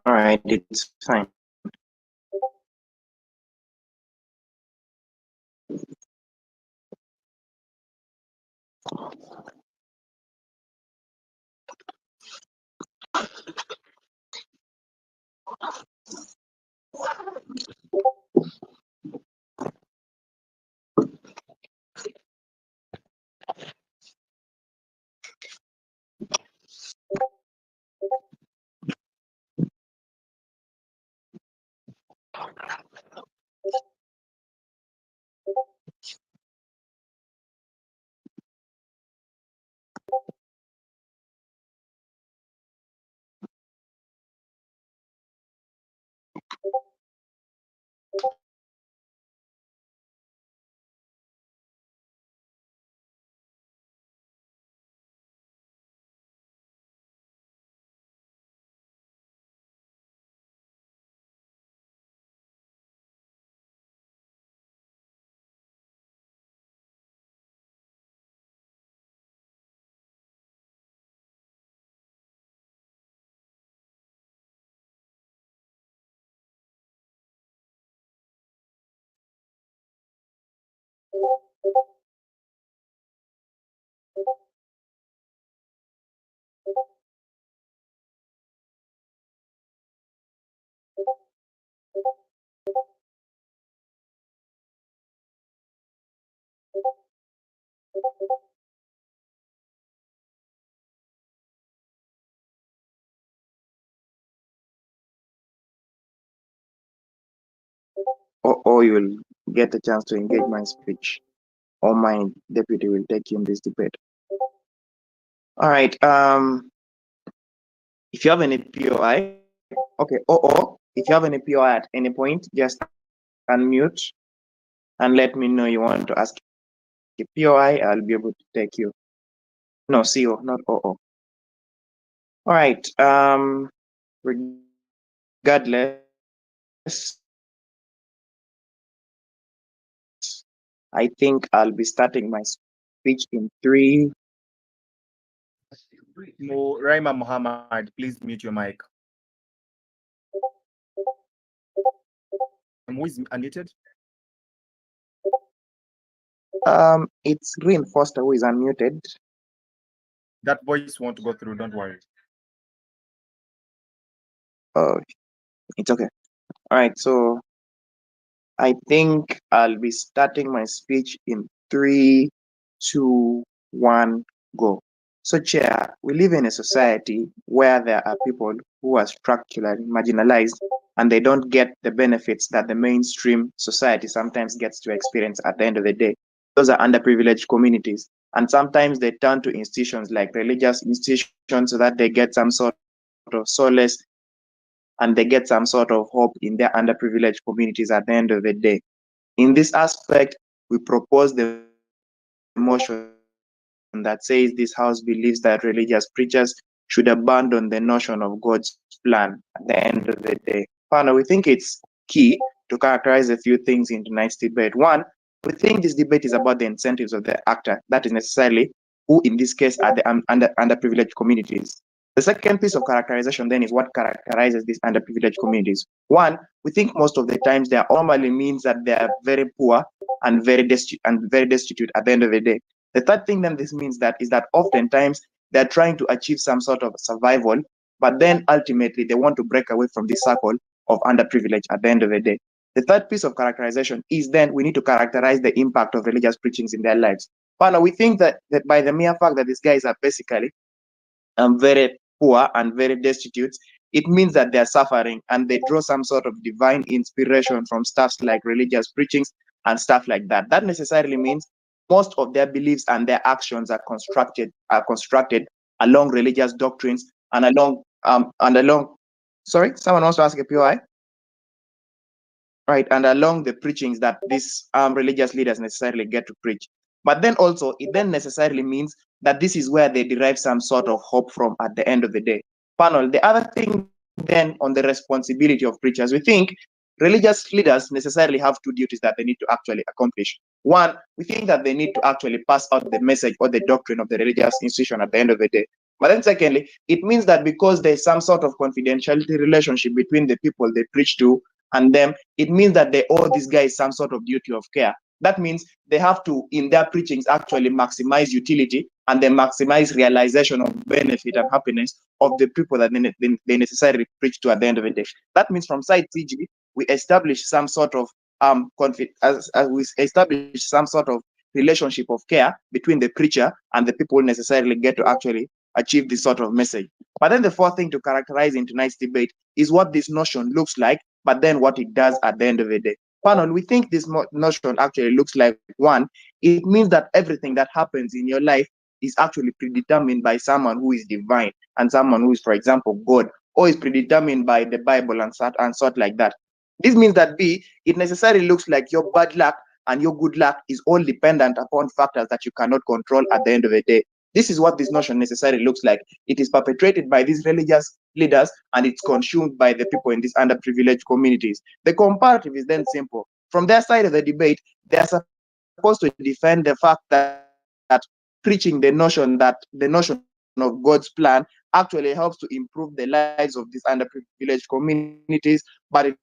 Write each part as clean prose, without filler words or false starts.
right, it's fine. Or you'll get a chance to engage my speech, or my deputy will take you in this debate. All right. If you have any POI, okay, or if you have any POI at any point, just unmute and let me know you want to ask a POI. I'll be able to take you. No, CO, not OO. All right. Regardless, I think I'll be starting my speech in 3. Raima Muhammad, please mute your mic. Who is unmuted? It's Green Foster who is unmuted. That voice won't go through, don't worry. Oh, it's okay. All right, so I think I'll be starting my speech in 3, 2, 1, go. So, Chair, we live in a society where there are people who are structurally marginalized and they don't get the benefits that the mainstream society sometimes gets to experience at the end of the day. Those are underprivileged communities. And sometimes they turn to institutions like religious institutions so that they get some sort of solace and they get some sort of hope in their underprivileged communities at the end of the day. In this aspect, we propose the motion that says this House believes that religious preachers should abandon the notion of God's plan at the end of the day. Partner, we think it's key to characterize a few things in tonight's debate. One, we think this debate is about the incentives of the actor, that is necessarily who in this case are the underprivileged communities. The second piece of characterization then is what characterizes these underprivileged communities. One, we think most of the times they normally means that they are very poor and very destitute at the end of the day. The third thing then this means that is that oftentimes they're trying to achieve some sort of survival, but then ultimately they want to break away from this circle of underprivilege at the end of the day. The third piece of characterization is then we need to characterize the impact of religious preachings in their lives. Partner, we think that by the mere fact that these guys are basically very poor and very destitute, it means that they're suffering and they draw some sort of divine inspiration from stuff like religious preachings and stuff like that. That necessarily means most of their beliefs and their actions are constructed along religious doctrines and along sorry, someone wants to ask a POI? Right, and along the preachings that these religious leaders necessarily get to preach. But then also, it then necessarily means that this is where they derive some sort of hope from at the end of the day. Panel, the other thing then on the responsibility of preachers, we think religious leaders necessarily have two duties that they need to actually accomplish. One, we think that they need to actually pass out the message or the doctrine of the religious institution at the end of the day. But then secondly, it means that because there's some sort of confidentiality relationship between the people they preach to and them, it means that they owe these guys some sort of duty of care. That means they have to, in their preachings, actually maximize utility and then maximize realization of benefit and happiness of the people that they necessarily preach to at the end of the day. That means from side TG, we establish some sort of as we establish some sort of relationship of care between the preacher and the people who necessarily get to actually achieve this sort of message. But then the fourth thing to characterize in tonight's debate is what this notion looks like, but then what it does at the end of the day. Panel, we think this notion actually looks like one, it means that everything that happens in your life is actually predetermined by someone who is divine and someone who is, for example, God, or is predetermined by the Bible and sort like that. This means that B, it necessarily looks like your bad luck and your good luck is all dependent upon factors that you cannot control at the end of the day. This is what this notion necessarily looks like. It is perpetrated by these religious leaders and it's consumed by the people in these underprivileged communities. The comparative is then simple. From their side of the debate, they are supposed to defend the fact that preaching the notion of God's plan actually helps to improve the lives of these underprivileged communities, but it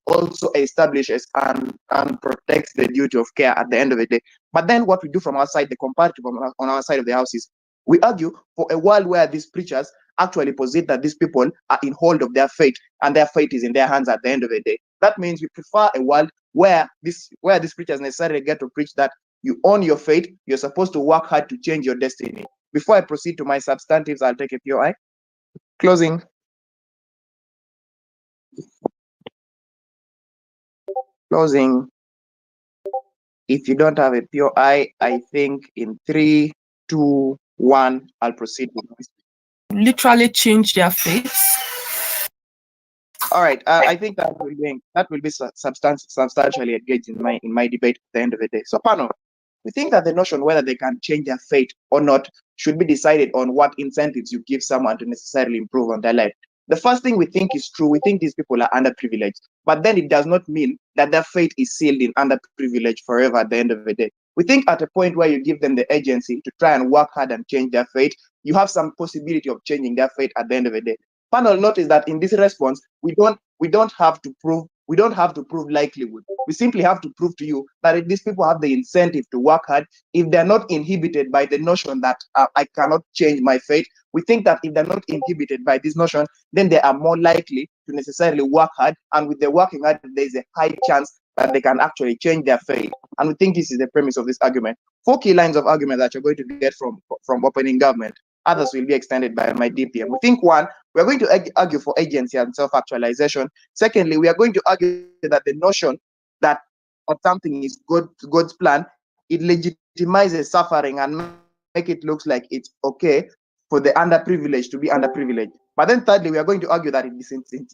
also establishes and protects the duty of care at the end of the day. But then what we do from our side, the comparative on our side of the house is we argue for a world where these preachers actually posit that these people are in hold of their fate and their fate is in their hands at the end of the day. That means we prefer a world where these preachers necessarily get to preach that you own your fate, you're supposed to work hard to change your destiny. Before I proceed to my substantives, I'll take a POI. Closing. Closing. If you don't have a POI, I think in 3, 2, 1, I'll proceed with my speech. Literally change their fates. All right. I think that will be substantially engaged in my debate at the end of the day. So, panel, we think that the notion whether they can change their fate or not should be decided on what incentives you give someone to necessarily improve on their life. The first thing we think is true. We think these people are underprivileged, but then it does not mean that their fate is sealed in underprivilege forever at the end of the day. We think at a point where you give them the agency to try and work hard and change their fate, you have some possibility of changing their fate at the end of the day. Panel, notice that in this response, we don't have to prove likelihood. We simply have to prove to you that if these people have the incentive to work hard, if they're not inhibited by the notion that I cannot change my fate, we think that if they're not inhibited by this notion, then they are more likely to necessarily work hard. And with the working hard, there's a high chance that they can actually change their fate. And we think this is the premise of this argument. 4 key lines of argument that you're going to get from opening government. Others will be extended by my DPM. We think one, we're going to argue for agency and self-actualization. Secondly, we are going to argue that the notion that of something is God's plan, it legitimizes suffering and make it look like it's okay for the underprivileged to be underprivileged. But then thirdly, we are going to argue that it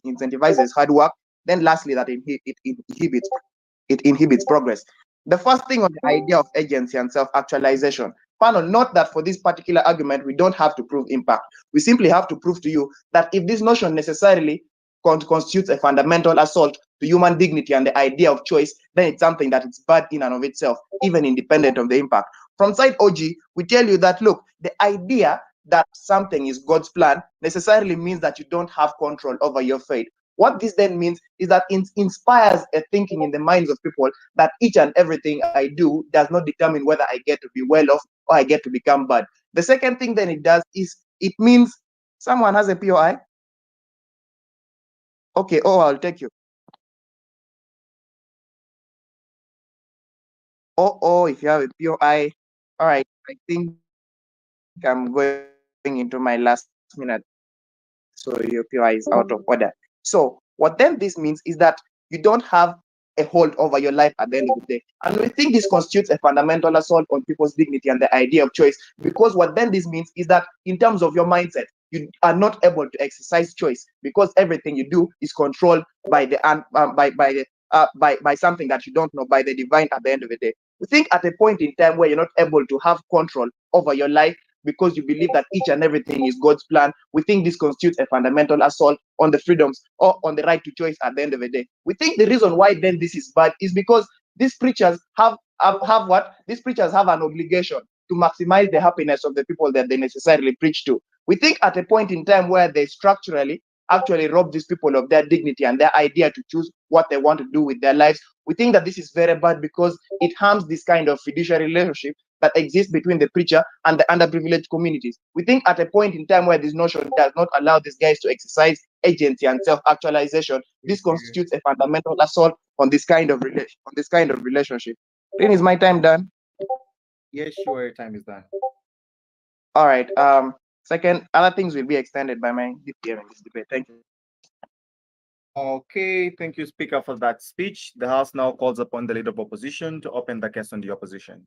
incentivizes hard work. Then lastly, that it inhibits progress. The first thing on the idea of agency and self-actualization. Panel, note that for this particular argument, we don't have to prove impact. We simply have to prove to you that if this notion necessarily constitutes a fundamental assault to human dignity and the idea of choice, then it's something that is bad in and of itself, even independent of the impact. From side OG, we tell you that, look, the idea that something is God's plan necessarily means that you don't have control over your fate. What this then means is that it inspires a thinking in the minds of people that each and everything I do does not determine whether I get to be well off or I get to become bad. The second thing then it does is it means someone has a POI. Okay, oh, I'll take you. Oh, if you have a POI, all right, I think I'm going into my last minute, so your POI is out of order. So what then this means is that you don't have a hold over your life at the end of the day. And we think this constitutes a fundamental assault on people's dignity and the idea of choice. Because what then this means is that in terms of your mindset, you are not able to exercise choice because everything you do is controlled by by something that you don't know, by the divine at the end of the day. We think at a point in time where you're not able to have control over your life because you believe that each and everything is God's plan, we think this constitutes a fundamental assault on the freedoms or on the right to choice at the end of the day. We think the reason why then this is bad is because these preachers have what? These preachers have an obligation to maximize the happiness of the people that they necessarily preach to. We think at a point in time where they structurally actually rob these people of their dignity and their idea to choose what they want to do with their lives. We think that this is very bad because it harms this kind of fiduciary relationship that exists between the preacher and the underprivileged communities. We think at a point in time where this notion does not allow these guys to exercise agency and self-actualization, this constitutes a fundamental assault on this kind of relationship. Then is my time done? Yes, sure, time is done. All right. Second, other things will be extended by my DPM in this debate. Thank you. Okay, thank you, Speaker, for that speech. The House now calls upon the Leader of Opposition to open the case on the opposition.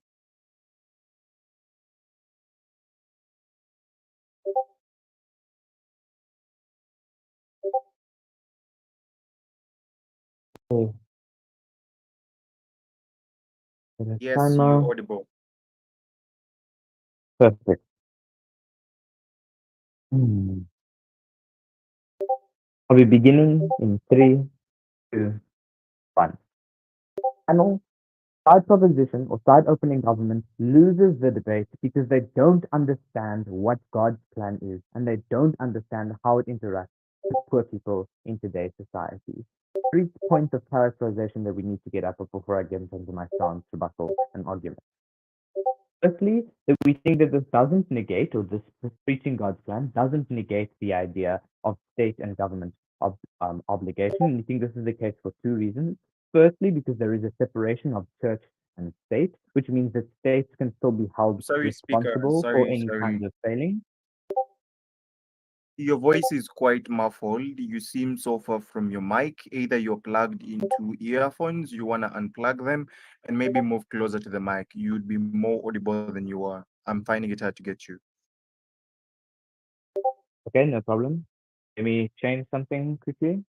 Okay, the Yes, timer. you're audible. Perfect. Hmm. I'll be beginning in 3, 2, 1. Panel, side proposition or side opening government loses the debate because they don't understand what God's plan is and they don't understand how it interacts with poor people in today's society. 3 points of characterization that we need to get up before I get into my stance, rebuttal, and argument. Firstly, that we think that this doesn't negate, or this preaching God's plan doesn't negate the idea of state and government obligation. And we think this is the case for 2 reasons. Firstly, because there is a separation of church and state, which means that states can still be held Sorry, Speaker. responsible for any Sorry. kind of failing. Your voice is quite muffled. You seem so far from your mic. Either you're plugged into earphones, you want to unplug them, and maybe move closer to the mic. You'd be more audible than you are. I'm finding it hard to get you. Okay, no problem. Let me change something quickly.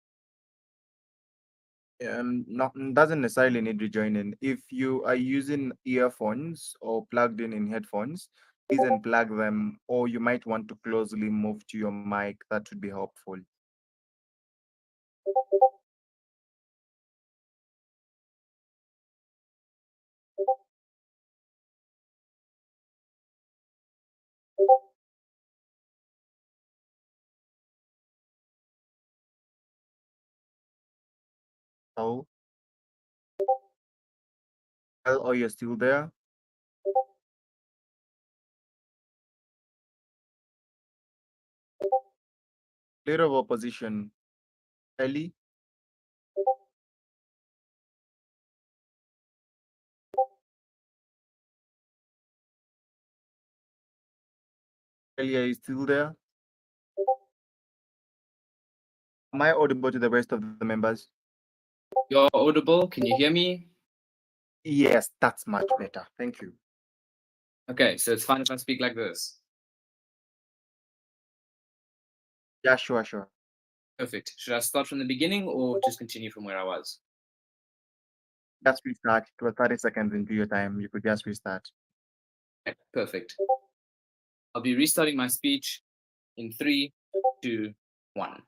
Not doesn't necessarily need rejoining. If you are using earphones or plugged in headphones, please unplug them, or you might want to closely move to your mic. That would be helpful. So, well, are you still there? Leader of opposition, Ellie. Ellie, are you still there? Am I audible to the rest of the members? You're audible. Can you hear me? Yes, that's much better. Thank you. Okay, so it's fine if I speak like this. Yeah, sure. Perfect. Should I start from the beginning or just continue from where I was? Just restart. It was 30 seconds into your time. You could just restart. Okay, perfect. I'll be restarting my speech in 3, 2, 1.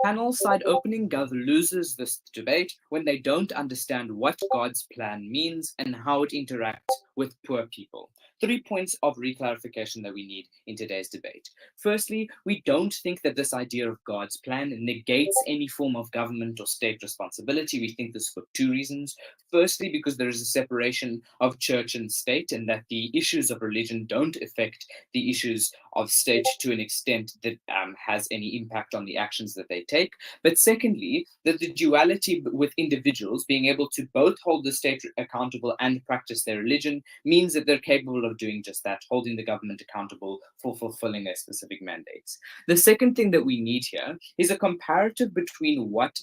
Panel side opening Gov loses this debate when they don't understand what God's plan means and how it interacts with poor people. 3 points of reclarification that we need in today's debate. Firstly, we don't think that this idea of God's plan negates any form of government or state responsibility. We think this for 2 reasons. Firstly, because there is a separation of church and state, and that the issues of religion don't affect the issues of state to an extent that has any impact on the actions that they take. But secondly, that the duality with individuals being able to both hold the state accountable and practice their religion means that they're capable of doing just that, holding the government accountable for fulfilling their specific mandates. The second thing that we need here is a comparative between what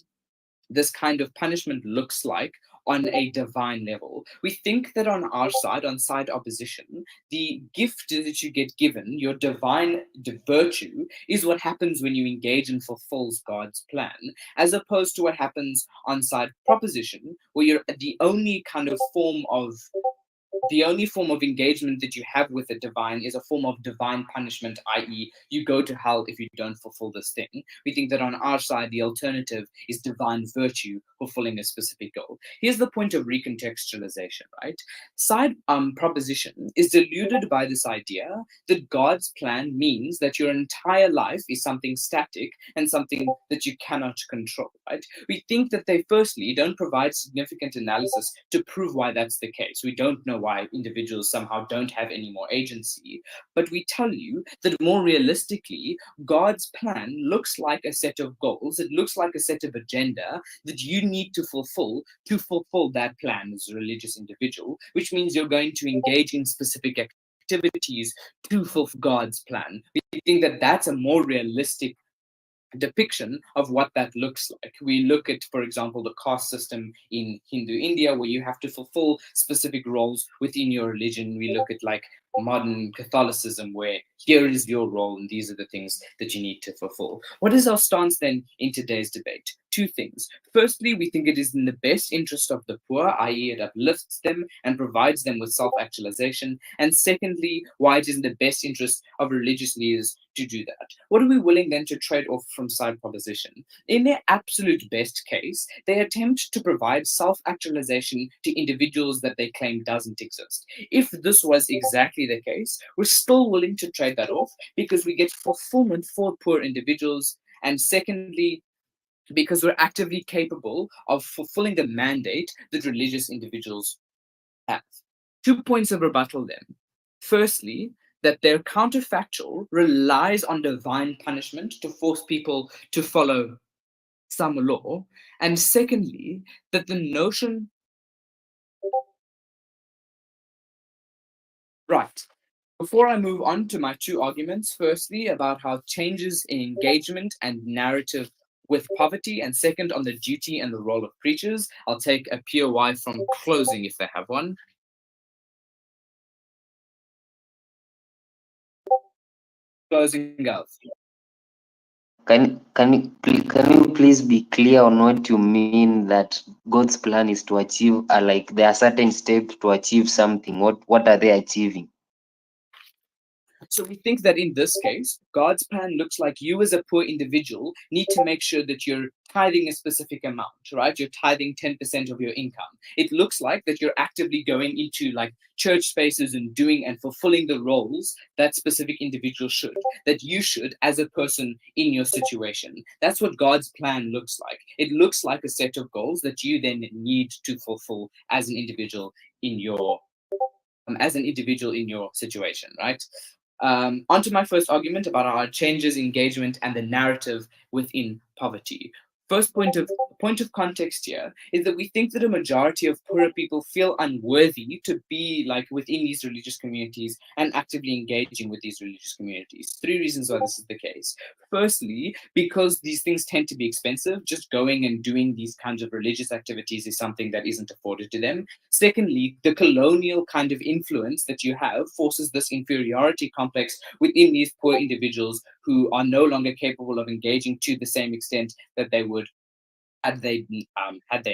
this kind of punishment looks like on a divine level. We think that on our side, on side opposition, the gift that you get given, your divine virtue, is what happens when you engage and fulfills God's plan, as opposed to what happens on side proposition, where you're the only kind of form of the only form of engagement that you have with the divine is a form of divine punishment, i.e., you go to hell if you don't fulfill this thing. We think that on our side, the alternative is divine virtue fulfilling a specific goal. Here's the point of recontextualization, right? Side proposition is deluded by this idea that God's plan means that your entire life is something static and something that you cannot control, right? We think that they firstly don't provide significant analysis to prove why that's the case. We don't know why individuals somehow don't have any more agency, but we tell you that more realistically, God's plan looks like a set of goals, it looks like a set of agenda that you need to fulfill that plan as a religious individual, which means you're going to engage in specific activities to fulfill God's plan. We think that that's a more realistic depiction of what that looks like. We look at, for example, the caste system in Hindu India, where you have to fulfill specific roles within your religion. We look at like modern Catholicism, where here is your role and these are the things that you need to fulfill. What is our stance then in today's debate? Two things. Firstly, we think it is in the best interest of the poor, i.e., it uplifts them and provides them with self actualization. And secondly, why it is in the best interest of religious leaders to do that. What are we willing then to trade off from side proposition? In their absolute best case, they attempt to provide self actualization to individuals that they claim doesn't exist. If this was exactly the case, we're still willing to trade that off because we get fulfillment for poor individuals. And secondly, because we're actively capable of fulfilling the mandate that religious individuals have. 2 points of rebuttal then. Firstly, that their counterfactual relies on divine punishment to force people to follow some law. And secondly, that the notion. Right. Before I move on to my two arguments, firstly, about how changes in engagement and narrative with poverty, and second, on the duty and the role of preachers, I'll take a POI from closing if they have one. Closing out. Can you please be clear on what you mean that God's plan is to achieve like there are certain steps to achieve something. What are they achieving? So we think that in this case, God's plan looks like you as a poor individual need to make sure that you're tithing a specific amount, right? You're tithing 10% of your income. It looks like that you're actively going into like church spaces and doing and fulfilling the roles that specific individual should, that you should as a person in your situation. That's what God's plan looks like. It looks like a set of goals that you then need to fulfill as an individual in your situation, right? Onto my first argument about our changes, engagement, and the narrative within poverty. First point of context here is that we think that a majority of poorer people feel unworthy to be like within these religious communities and actively engaging with these religious communities. Three reasons why this is the case. Firstly, because these things tend to be expensive. Just going and doing these kinds of religious activities is something that isn't afforded to them. Secondly, the colonial kind of influence that you have forces this inferiority complex within these poor individuals who are no longer capable of engaging to the same extent that they would had they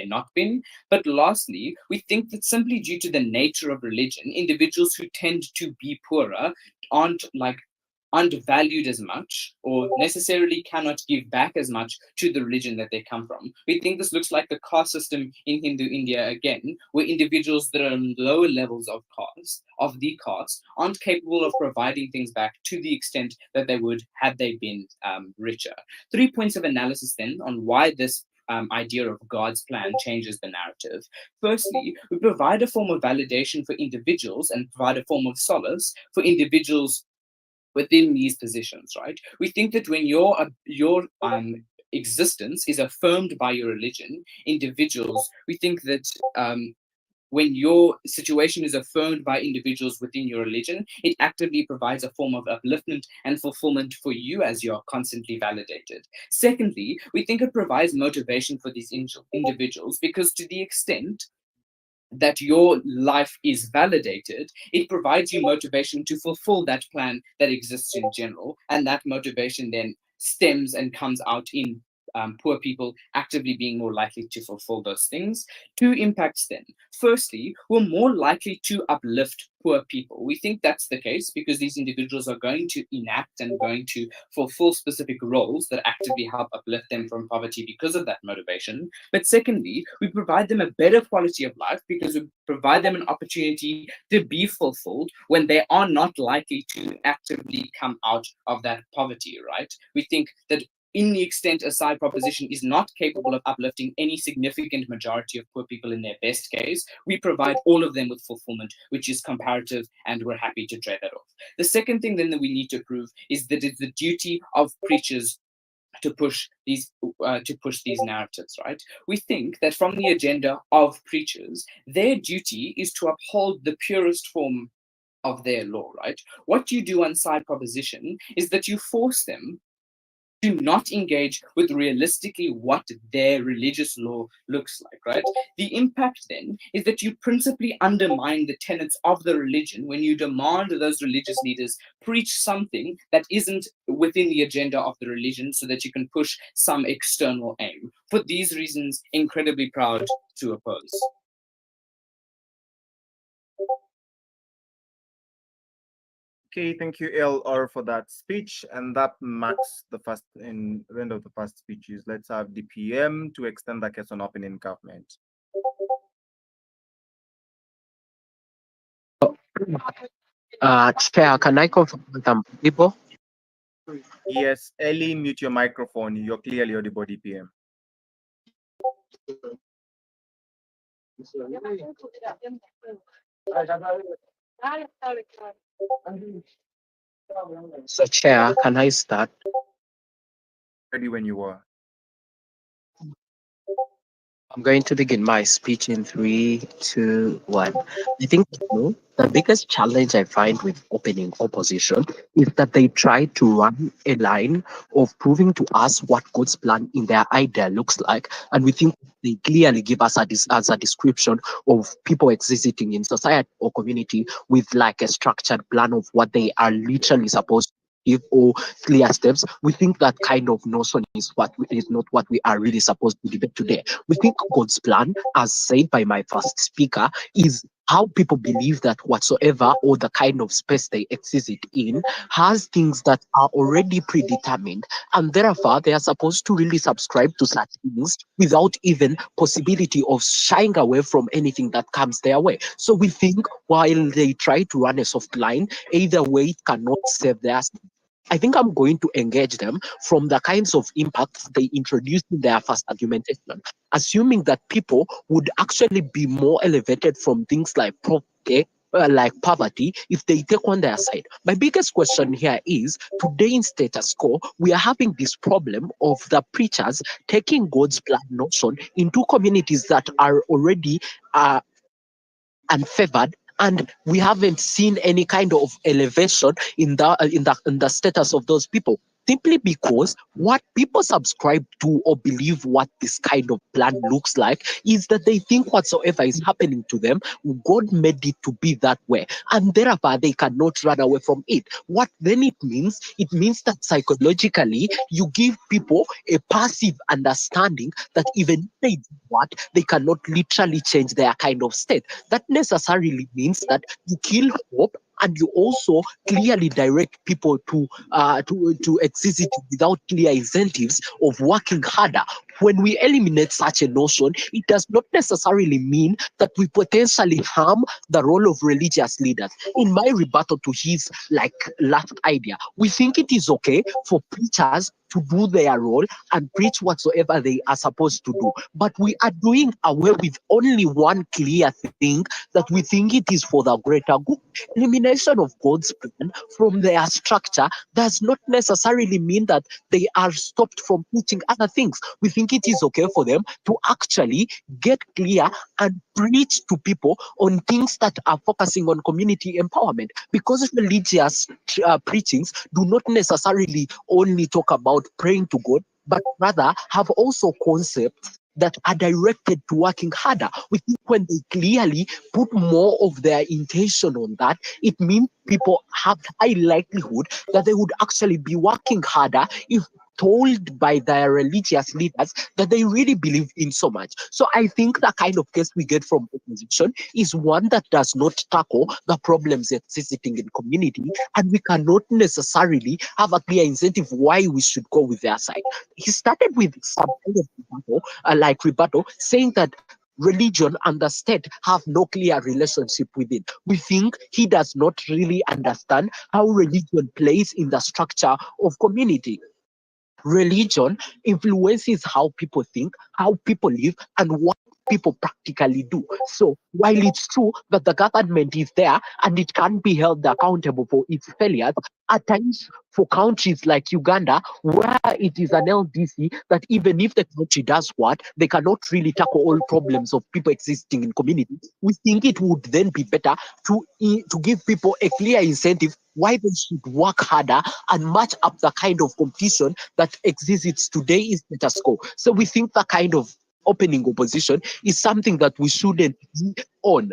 not been. But lastly, we think that simply due to the nature of religion, individuals who tend to be poorer aren't valued as much or necessarily cannot give back as much to the religion that they come from. We think this looks like the caste system in Hindu India again, where individuals that are on lower levels of the caste, aren't capable of providing things back to the extent that they would had they been richer. 3 points of analysis then on why this idea of God's plan changes the narrative. Firstly, we provide a form of validation for individuals and provide a form of solace for individuals within these positions, right? We think that when your existence is affirmed by your religion, individuals, we think that when your situation is affirmed by individuals within your religion, it actively provides a form of upliftment and fulfillment for you as you are constantly validated. Secondly, we think it provides motivation for these individuals because to the extent that your life is validated, it provides you motivation to fulfill that plan that exists in general. And that motivation then stems and comes out in poor people actively being more likely to fulfill those things. Two impacts then. Firstly, we're more likely to uplift poor people. We think that's the case because these individuals are going to enact and going to fulfill specific roles that actively help uplift them from poverty because of that motivation. But secondly, we provide them a better quality of life because we provide them an opportunity to be fulfilled when they are not likely to actively come out of that poverty, right? We think that in the extent a side proposition is not capable of uplifting any significant majority of poor people in their best case, we provide all of them with fulfillment, which is comparative, and we're happy to trade that off. The second thing then that we need to prove is that it's the duty of preachers to push these narratives, right? We think that from the agenda of preachers, their duty is to uphold the purest form of their law, right? What you do on side proposition is that you force them to not engage with realistically what their religious law looks like, right? The impact then is that you principally undermine the tenets of the religion when you demand those religious leaders preach something that isn't within the agenda of the religion so that you can push some external aim. For these reasons, incredibly proud to oppose. Okay, thank you, LR, for that speech. And that marks the end of the first speeches. Let's have the PM to extend the case on opening government. Chair, can I confirm that I'm audible? Yes, Ellie, mute your microphone. You're clearly audible, DPM. So, Chair, can I start? Ready when you are. I'm going to begin my speech in 3, 2, 1. I think the biggest challenge I find with opening opposition is that they try to run a line of proving to us what God's plan in their idea looks like, and we think they clearly give us as a description of people existing in society or community with like a structured plan of what they are literally supposed to give or clear steps. We think that kind of notion is not what we are really supposed to debate today. We think God's plan, as said by my first speaker, is how people believe that whatsoever or the kind of space they exist in has things that are already predetermined, and therefore they are supposed to really subscribe to such things without even possibility of shying away from anything that comes their way. So we think while they try to run a soft line, either way it cannot save their. I think I'm going to engage them from the kinds of impacts they introduced in their first argumentation, assuming that people would actually be more elevated from things like poverty if they take on their side. My biggest question here is today in status quo, we are having this problem of the preachers taking God's plan notion into communities that are already unfavored, and we haven't seen any kind of elevation in the status of those people, simply because what people subscribe to or believe what this kind of plan looks like is that they think whatsoever is happening to them, God made it to be that way, and therefore they cannot run away from it. What then it means? It means that psychologically you give people a passive understanding that even if they do what, they cannot literally change their kind of state. That necessarily means that you kill hope, and you also clearly direct people to exist without clear incentives of working harder. When we eliminate such a notion, it does not necessarily mean that we potentially harm the role of religious leaders. In my rebuttal to his last idea, we think it is okay for preachers to do their role and preach whatsoever they are supposed to do. But we are doing away with only one clear thing, that we think it is for the greater good. Elimination of God's plan from their structure does not necessarily mean that they are stopped from preaching other things. We think it is okay for them to actually get clear and preach to people on things that are focusing on community empowerment, because religious preachings do not necessarily only talk about praying to God, but rather have also concepts that are directed to working harder. We think when they clearly put more of their intention on that, it means people have high likelihood that they would actually be working harder if told by their religious leaders that they really believe in so much. So I think the kind of case we get from opposition is one that does not tackle the problems existing in community, and we cannot necessarily have a clear incentive why we should go with their side. He started with some kind of rebuttal, saying that religion and the state have no clear relationship within. We think he does not really understand how religion plays in the structure of community. Religion influences how people think, how people live, and what people practically do. So while it's true that the government is there and it can be held accountable for its failures, at times for countries like Uganda, where it is an LDC that even if the country does what, they cannot really tackle all problems of people existing in community. We think it would then be better to give people a clear incentive why they should work harder and match up the kind of competition that exists today in status quo. So we think the kind of opening opposition is something that we shouldn't be on.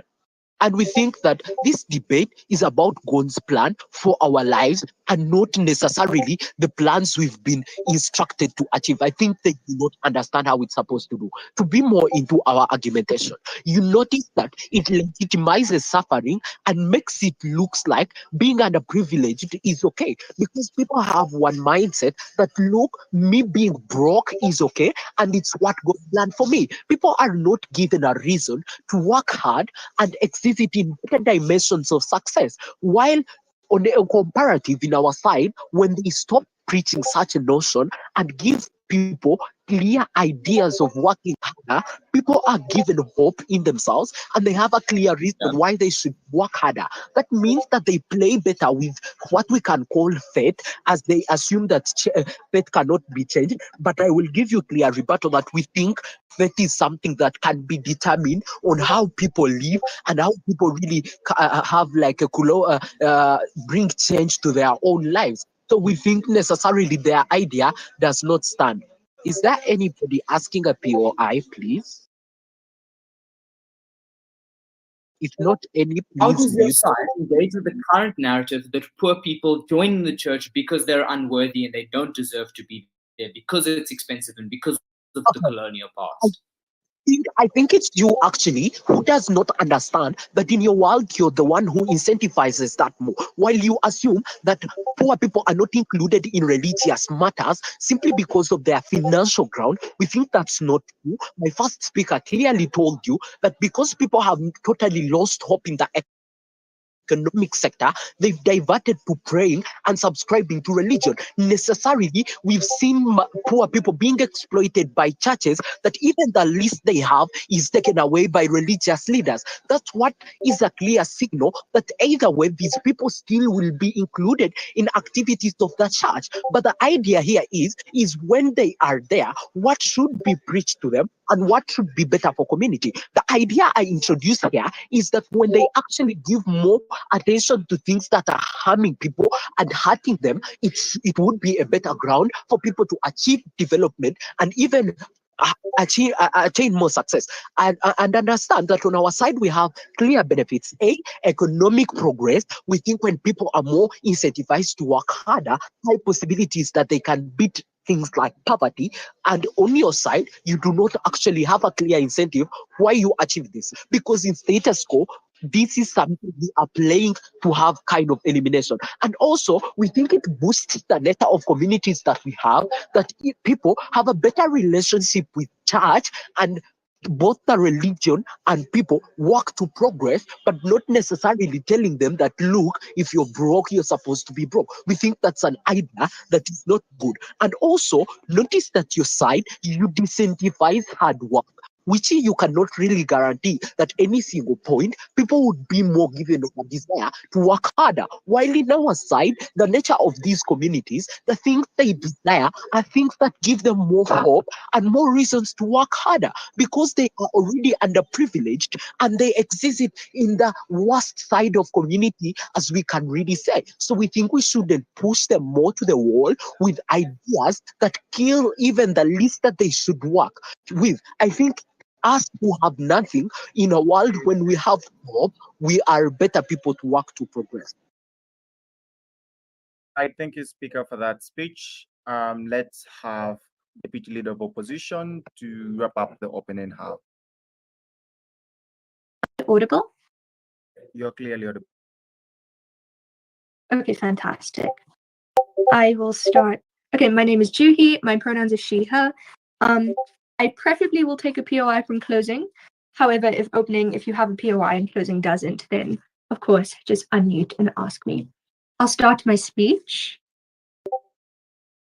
And we think that this debate is about God's plan for our lives and not necessarily the plans we've been instructed to achieve. I think they do not understand how it's supposed to do. To be more into our argumentation, you notice that it legitimizes suffering and makes it looks like being underprivileged is okay, because people have one mindset that, look, me being broke is okay and it's what God planned for me. People are not given a reason to work hard and exhibit in better dimensions of success. While on a comparative in our side, when they stop preaching such a notion and give people clear ideas of working harder, people are given hope in themselves and they have a clear reason why they should work harder. That means that they play better with what we can call faith, as they assume that faith cannot be changed. But I will give you clear rebuttal that we think faith is something that can be determined on how people live and how people really have like bring change to their own lives. So we think necessarily their idea does not stand. Is there anybody asking a POI, please? If not any, How please does your mute. side engage with the current narrative that poor people join the church because they're unworthy and they don't deserve to be there because it's expensive and because of the colonial past? I think it's you actually who does not understand that in your world you're the one who incentivizes that more. While you assume that poor people are not included in religious matters simply because of their financial ground, we think that's not true. My first speaker clearly told you that because people have totally lost hope in the economic sector, they've diverted to praying and subscribing to religion. Necessarily, we've seen poor people being exploited by churches that even the least they have is taken away by religious leaders. That's what is a clear signal that either way, these people still will be included in activities of the church. But the idea here is when they are there, what should be preached to them and what should be better for community. The idea I introduced here is that when they actually give more attention to things that are harming people and hurting them, it would be a better ground for people to achieve development and even attain more success. And understand that on our side we have clear benefits. Economic progress. We think when people are more incentivized to work harder, high possibilities that they can beat things like poverty. And on your side, you do not actually have a clear incentive why you achieve this, because in status quo, this is something we are playing to have kind of elimination. And also, we think it boosts the nature of communities that we have, that people have a better relationship with church, and both the religion and people work to progress, but not necessarily telling them that, look, if you're broke, you're supposed to be broke. We think that's an idea that is not good. And also, notice that your side, you disincentivize hard work, which you cannot really guarantee that any single point people would be more given a desire to work harder. While in our side, the nature of these communities, the things they desire are things that give them more hope and more reasons to work harder, because they are already underprivileged and they exist in the worst side of community, as we can really say. So we think we shouldn't push them more to the wall with ideas that kill even the least that they should work with. I think us who have nothing in a world when we have hope, we are better people to work to progress. I thank you, Speaker, for that speech. Let's have Deputy Leader of Opposition to wrap up the opening half. Audible? You're clearly audible. Okay, fantastic. I will start. Okay, my name is Juhi. My pronouns are she, her. I preferably will take a POI from closing. However, if you have a POI and closing doesn't, then of course, just unmute and ask me. I'll start my speech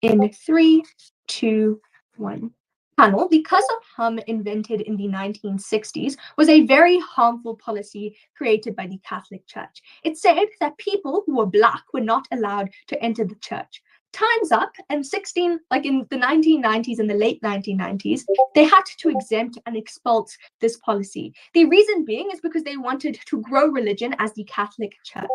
in 3, 2, 1. Panel, because of hum invented in the 1960s, was a very harmful policy created by the Catholic Church. It said that people who were Black were not allowed to enter the church. Time's up, and in the 1990s and the late 1990s, they had to exempt and expulse this policy. The reason being is because they wanted to grow religion as the Catholic Church.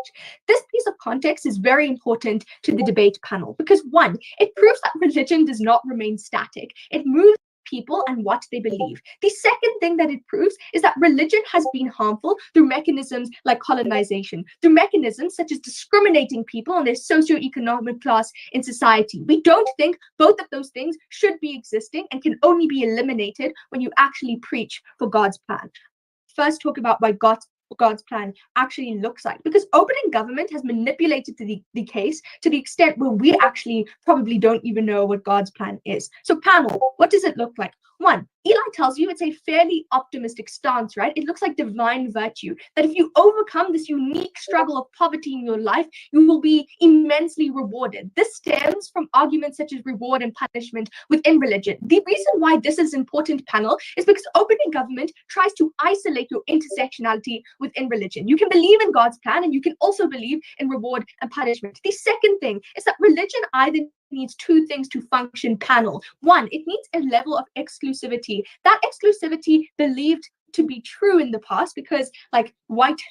This piece of context is very important to the debate panel because, one, it proves that religion does not remain static. It moves people and what they believe. The second thing that it proves is that religion has been harmful through mechanisms like colonization, through mechanisms such as discriminating people on their socioeconomic class in society. We don't think both of those things should be existing and can only be eliminated when you actually preach for God's plan. First, talk about why God's plan actually looks like, because opening government has manipulated the case to the extent where we actually probably don't even know what God's plan is. So panel, what does it look like? One, Eli tells you it's a fairly optimistic stance, right? It looks like divine virtue, that if you overcome this unique struggle of poverty in your life, you will be immensely rewarded. This stems from arguments such as reward and punishment within religion. The reason why this is important, panel, is because opening government tries to isolate your intersectionality within religion. You can believe in God's plan and you can also believe in reward and punishment. The second thing is that religion either needs two things to function, panel. One, it needs a level of exclusivity. That exclusivity believed to be true in the past because white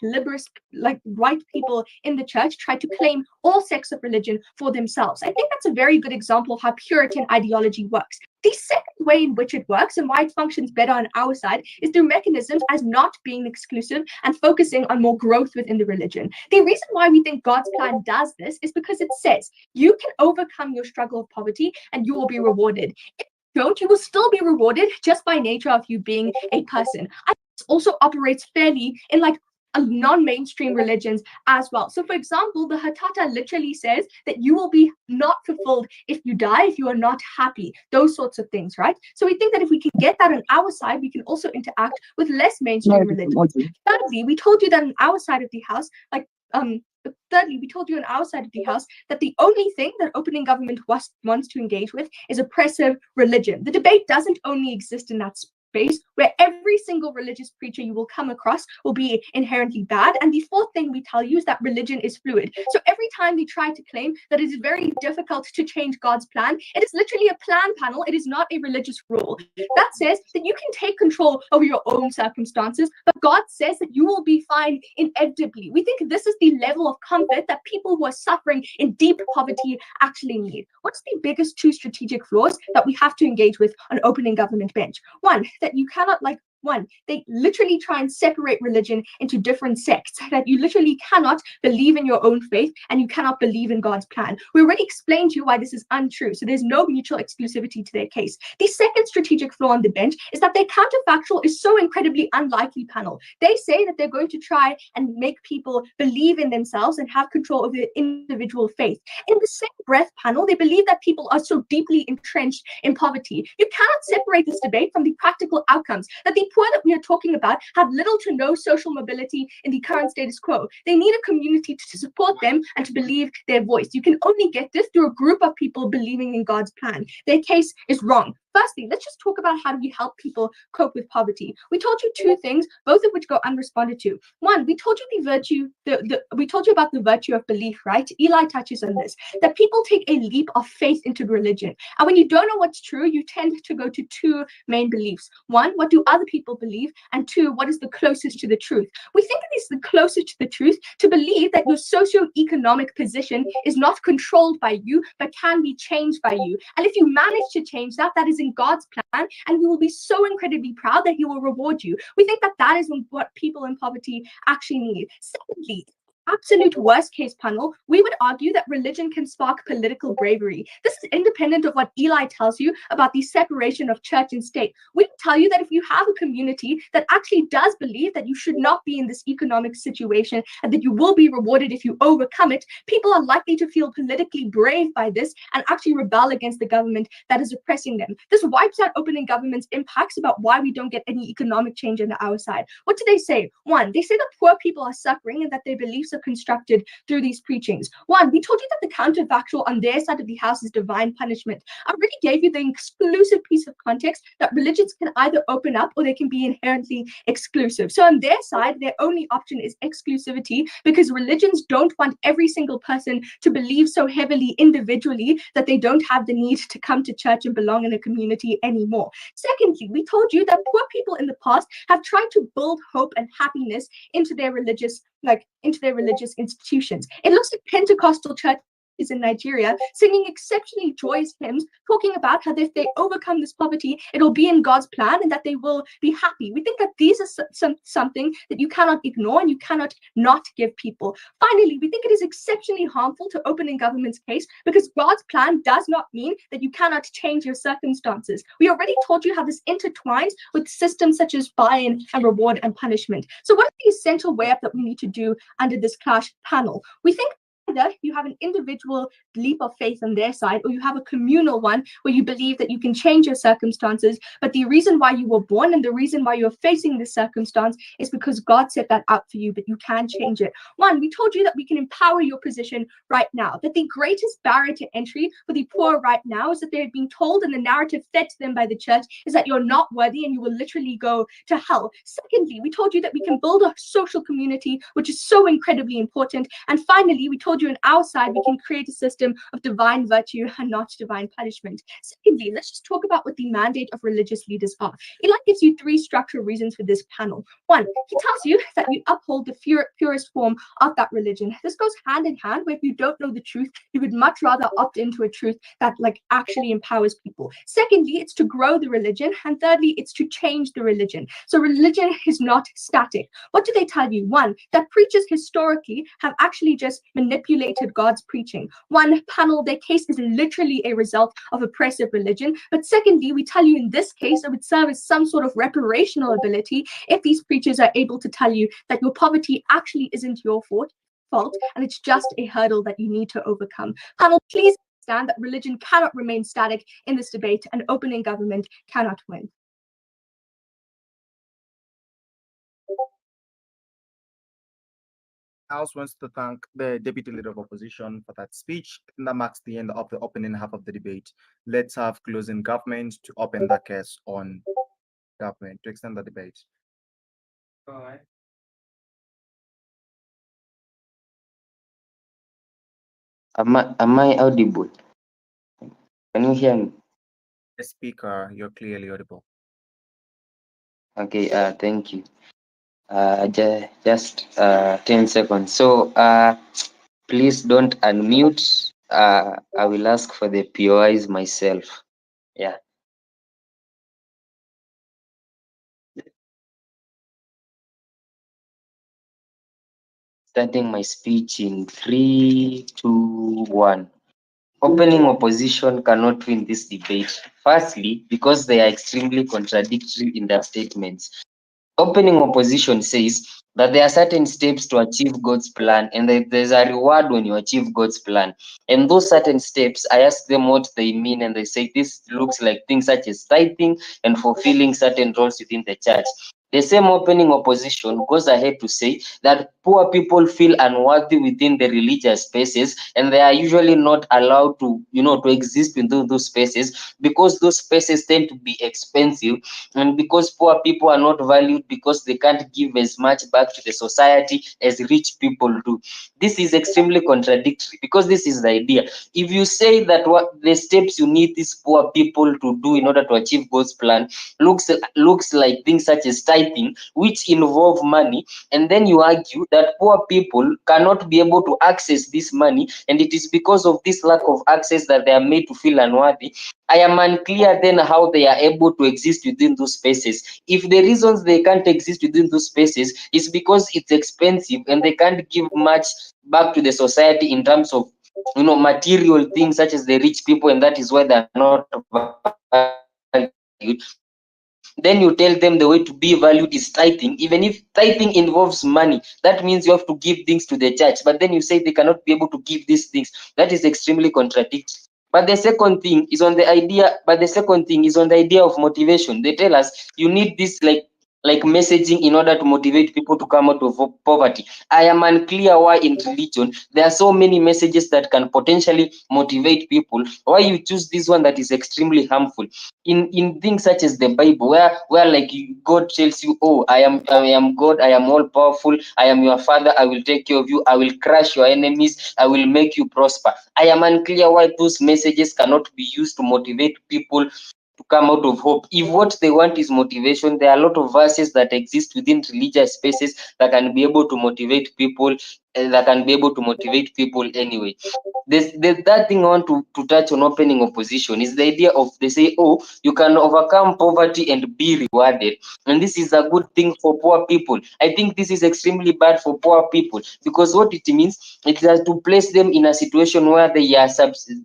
people in the church tried to claim all sects of religion for themselves. I think that's a very good example of how Puritan ideology works. The second way in which it works and why it functions better on our side is through mechanisms as not being exclusive and focusing on more growth within the religion. The reason why we think God's plan does this is because it says you can overcome your struggle of poverty and you will be rewarded. If you don't, you will still be rewarded just by nature of you being a person. I think this also operates fairly in non-mainstream religions as well. So for example, the Hatata literally says that you will be not fulfilled if you die, if you are not happy, those sorts of things, right? So we think that if we can get that on our side, we can also interact with less mainstream religions. Thirdly, we told you that on our side of the house, that the only thing that opening government wants to engage with is oppressive religion. The debate doesn't only exist in that space where every single religious preacher you will come across will be inherently bad. And the fourth thing we tell you is that religion is fluid. So every time they try to claim that it is very difficult to change God's plan, it is literally a plan, panel. It is not a religious rule. That says that you can take control over your own circumstances, but God says that you will be fine inevitably. We think this is the level of comfort that people who are suffering in deep poverty actually need. What's the biggest two strategic flaws that we have to engage with on opening government bench? One, that you cannot they literally try and separate religion into different sects, that you literally cannot believe in your own faith and you cannot believe in God's plan. We already explained to you why this is untrue. So there's no mutual exclusivity to their case. The second strategic flaw on the bench is that their counterfactual is so incredibly unlikely, panel. They say that they're going to try and make people believe in themselves and have control over their individual faith. In the same breath, panel, they believe that people are so deeply entrenched in poverty. You cannot separate this debate from the practical outcomes, that the poor that we are talking about have little to no social mobility in the current status quo. They need a community to support them and to believe their voice. You can only get this through a group of people believing in God's plan. Their case is wrong. Firstly, let's just talk about how do we help people cope with poverty. We told you two things, both of which go unresponded to. One, we told you we told you about the virtue of belief, right? Eli touches on this, that people take a leap of faith into religion. And when you don't know what's true, you tend to go to two main beliefs. One, what do other people believe? And two, what is the closest to the truth? We think it is the closest to the truth to believe that your socioeconomic position is not controlled by you, but can be changed by you. And if you manage to change that, that is in God's plan, and you will be so incredibly proud that he will reward you. We think that that is what people in poverty actually need. Secondly, absolute worst case panel, we would argue that religion can spark political bravery. This is independent of what Eli tells you about the separation of church and state. We would tell you that if you have a community that actually does believe that you should not be in this economic situation and that you will be rewarded if you overcome it, people are likely to feel politically brave by this and actually rebel against the government that is oppressing them. This wipes out opening government's impacts about why we don't get any economic change on our side. What do they say? One, they say that poor people are suffering and that their beliefs are constructed through these preachings. One, we told you that the counterfactual on their side of the house is divine punishment. I already gave you the exclusive piece of context that religions can either open up or they can be inherently exclusive. So on their side, their only option is exclusivity because religions don't want every single person to believe so heavily individually that they don't have the need to come to church and belong in a community anymore. Secondly, we told you that poor people in the past have tried to build hope and happiness into their religious institutions. It looks like Pentecostal churches in Nigeria singing exceptionally joyous hymns, talking about how if they overcome this poverty, it'll be in God's plan and that they will be happy. We think that these are something that you cannot ignore and you cannot not give people. Finally, we think it is exceptionally harmful to open in government's case because God's plan does not mean that you cannot change your circumstances. We already told you how this intertwines with systems such as buy-in and reward and punishment. So what is the essential way up that we need to do under this clash panel? We think either you have an individual leap of faith on their side, or you have a communal one where you believe that you can change your circumstances, but the reason why you were born and the reason why you're facing this circumstance is because God set that out for you, but you can change it. One, we told you that we can empower your position right now, that the greatest barrier to entry for the poor right now is that they're being told and the narrative fed to them by the church is that you're not worthy and you will literally go to hell. Secondly, we told you that we can build a social community, which is so incredibly important. And finally, we told you on our side, we can create a system of divine virtue and not divine punishment. Secondly, let's just talk about what the mandate of religious leaders are. Eli gives you three structural reasons for this panel. One, he tells you that you uphold the purest form of that religion. This goes hand in hand where if you don't know the truth, you would much rather opt into a truth that actually empowers people. Secondly, it's to grow the religion. And thirdly, it's to change the religion. So religion is not static. What do they tell you? One, that preachers historically have actually just manipulated God's preaching. One panel, their case is literally a result of oppressive religion. But secondly, we tell you in this case, it would serve as some sort of reparational ability if these preachers are able to tell you that your poverty actually isn't your fault and it's just a hurdle that you need to overcome. Panel, please understand that religion cannot remain static in this debate and opening government cannot win. House wants to thank the Deputy Leader of Opposition for that speech. And that marks the end of the opening half of the debate. Let's have closing government to open the case on government to extend the debate. All right. Am I audible? Can you hear me? The speaker, you're clearly audible. Okay, thank you. Just 10 seconds. So please don't unmute. I will ask for the POIs myself. Yeah. Starting my speech in 3, 2, 1. Opening opposition cannot win this debate. Firstly, because they are extremely contradictory in their statements. Opening opposition says that there are certain steps to achieve God's plan and that there's a reward when you achieve God's plan. And those certain steps, I ask them what they mean and they say this looks like things such as tithing and fulfilling certain roles within the church. The same opening opposition goes ahead to say that poor people feel unworthy within the religious spaces and they are usually not allowed to, to exist within those spaces because those spaces tend to be expensive and because poor people are not valued because they can't give as much back to the society as rich people do. This is extremely contradictory because this is the idea. If you say that what the steps you need these poor people to do in order to achieve God's plan looks like things such as tithing, which involve money, and then you argue that poor people cannot be able to access this money, and it is because of this lack of access that they are made to feel unworthy. I am unclear then how they are able to exist within those spaces. If the reasons they can't exist within those spaces is because it's expensive and they can't give much back to the society in terms of material things such as the rich people, and that is why they're not valued, then you tell them the way to be valued is tithing. Even if tithing involves money, that means you have to give things to the church, but then you say they cannot be able to give these things. That is extremely contradictory. But the second thing is on the idea of motivation. They tell us you need this like messaging in order to motivate people to come out of poverty. I am unclear why in religion there are so many messages that can potentially motivate people. Why you choose this one that is extremely harmful? In things such as the Bible, where like God tells you, oh, I am God, I am all powerful, I am your father, I will take care of you, I will crush your enemies, I will make you prosper. I am unclear why those messages cannot be used to motivate people to come out of hope. If what they want is motivation, there are a lot of verses that exist within religious spaces that can be able to motivate people, anyway. The third thing I want to touch on opening opposition is the idea of, they say, oh, you can overcome poverty and be rewarded, and this is a good thing for poor people. I think this is extremely bad for poor people, because what it means, it has to place them in a situation where they are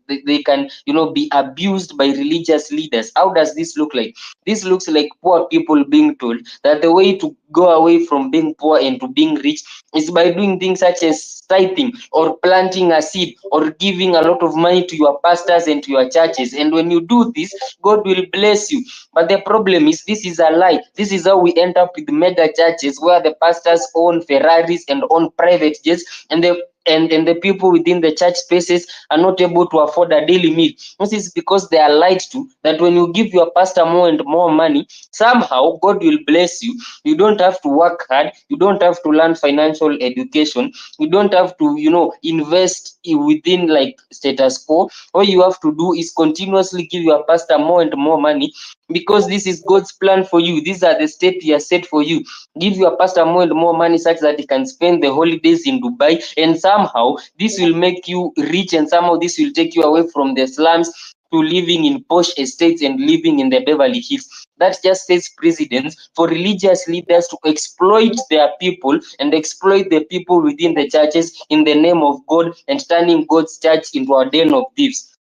they can be abused by religious leaders. How does this look like? This looks like poor people being told that the way to go away from being poor and to being rich is by doing things such as tithing or planting a seed or giving a lot of money to your pastors and to your churches, and when you do this, God will bless you. But the problem is, this is a lie. This is how we end up with mega churches where the pastors own Ferraris and own private jets, and the people within the church spaces are not able to afford a daily meal. This is because they are lied to that when you give your pastor more and more money, somehow God will bless you. You don't have to work hard, you don't have to learn financial education, you don't have to invest within like status quo. All you have to do is continuously give your pastor more and more money, because this is God's plan for you. These are the steps he has set for you. Give your pastor more and more money such that he can spend the holidays in Dubai, and somehow this will make you rich, and somehow this will take you away from the slums to living in posh estates and living in the Beverly Hills. That just sets precedence for religious leaders to exploit their people and exploit the people within the churches in the name of God, and turning God's church into a den of thieves.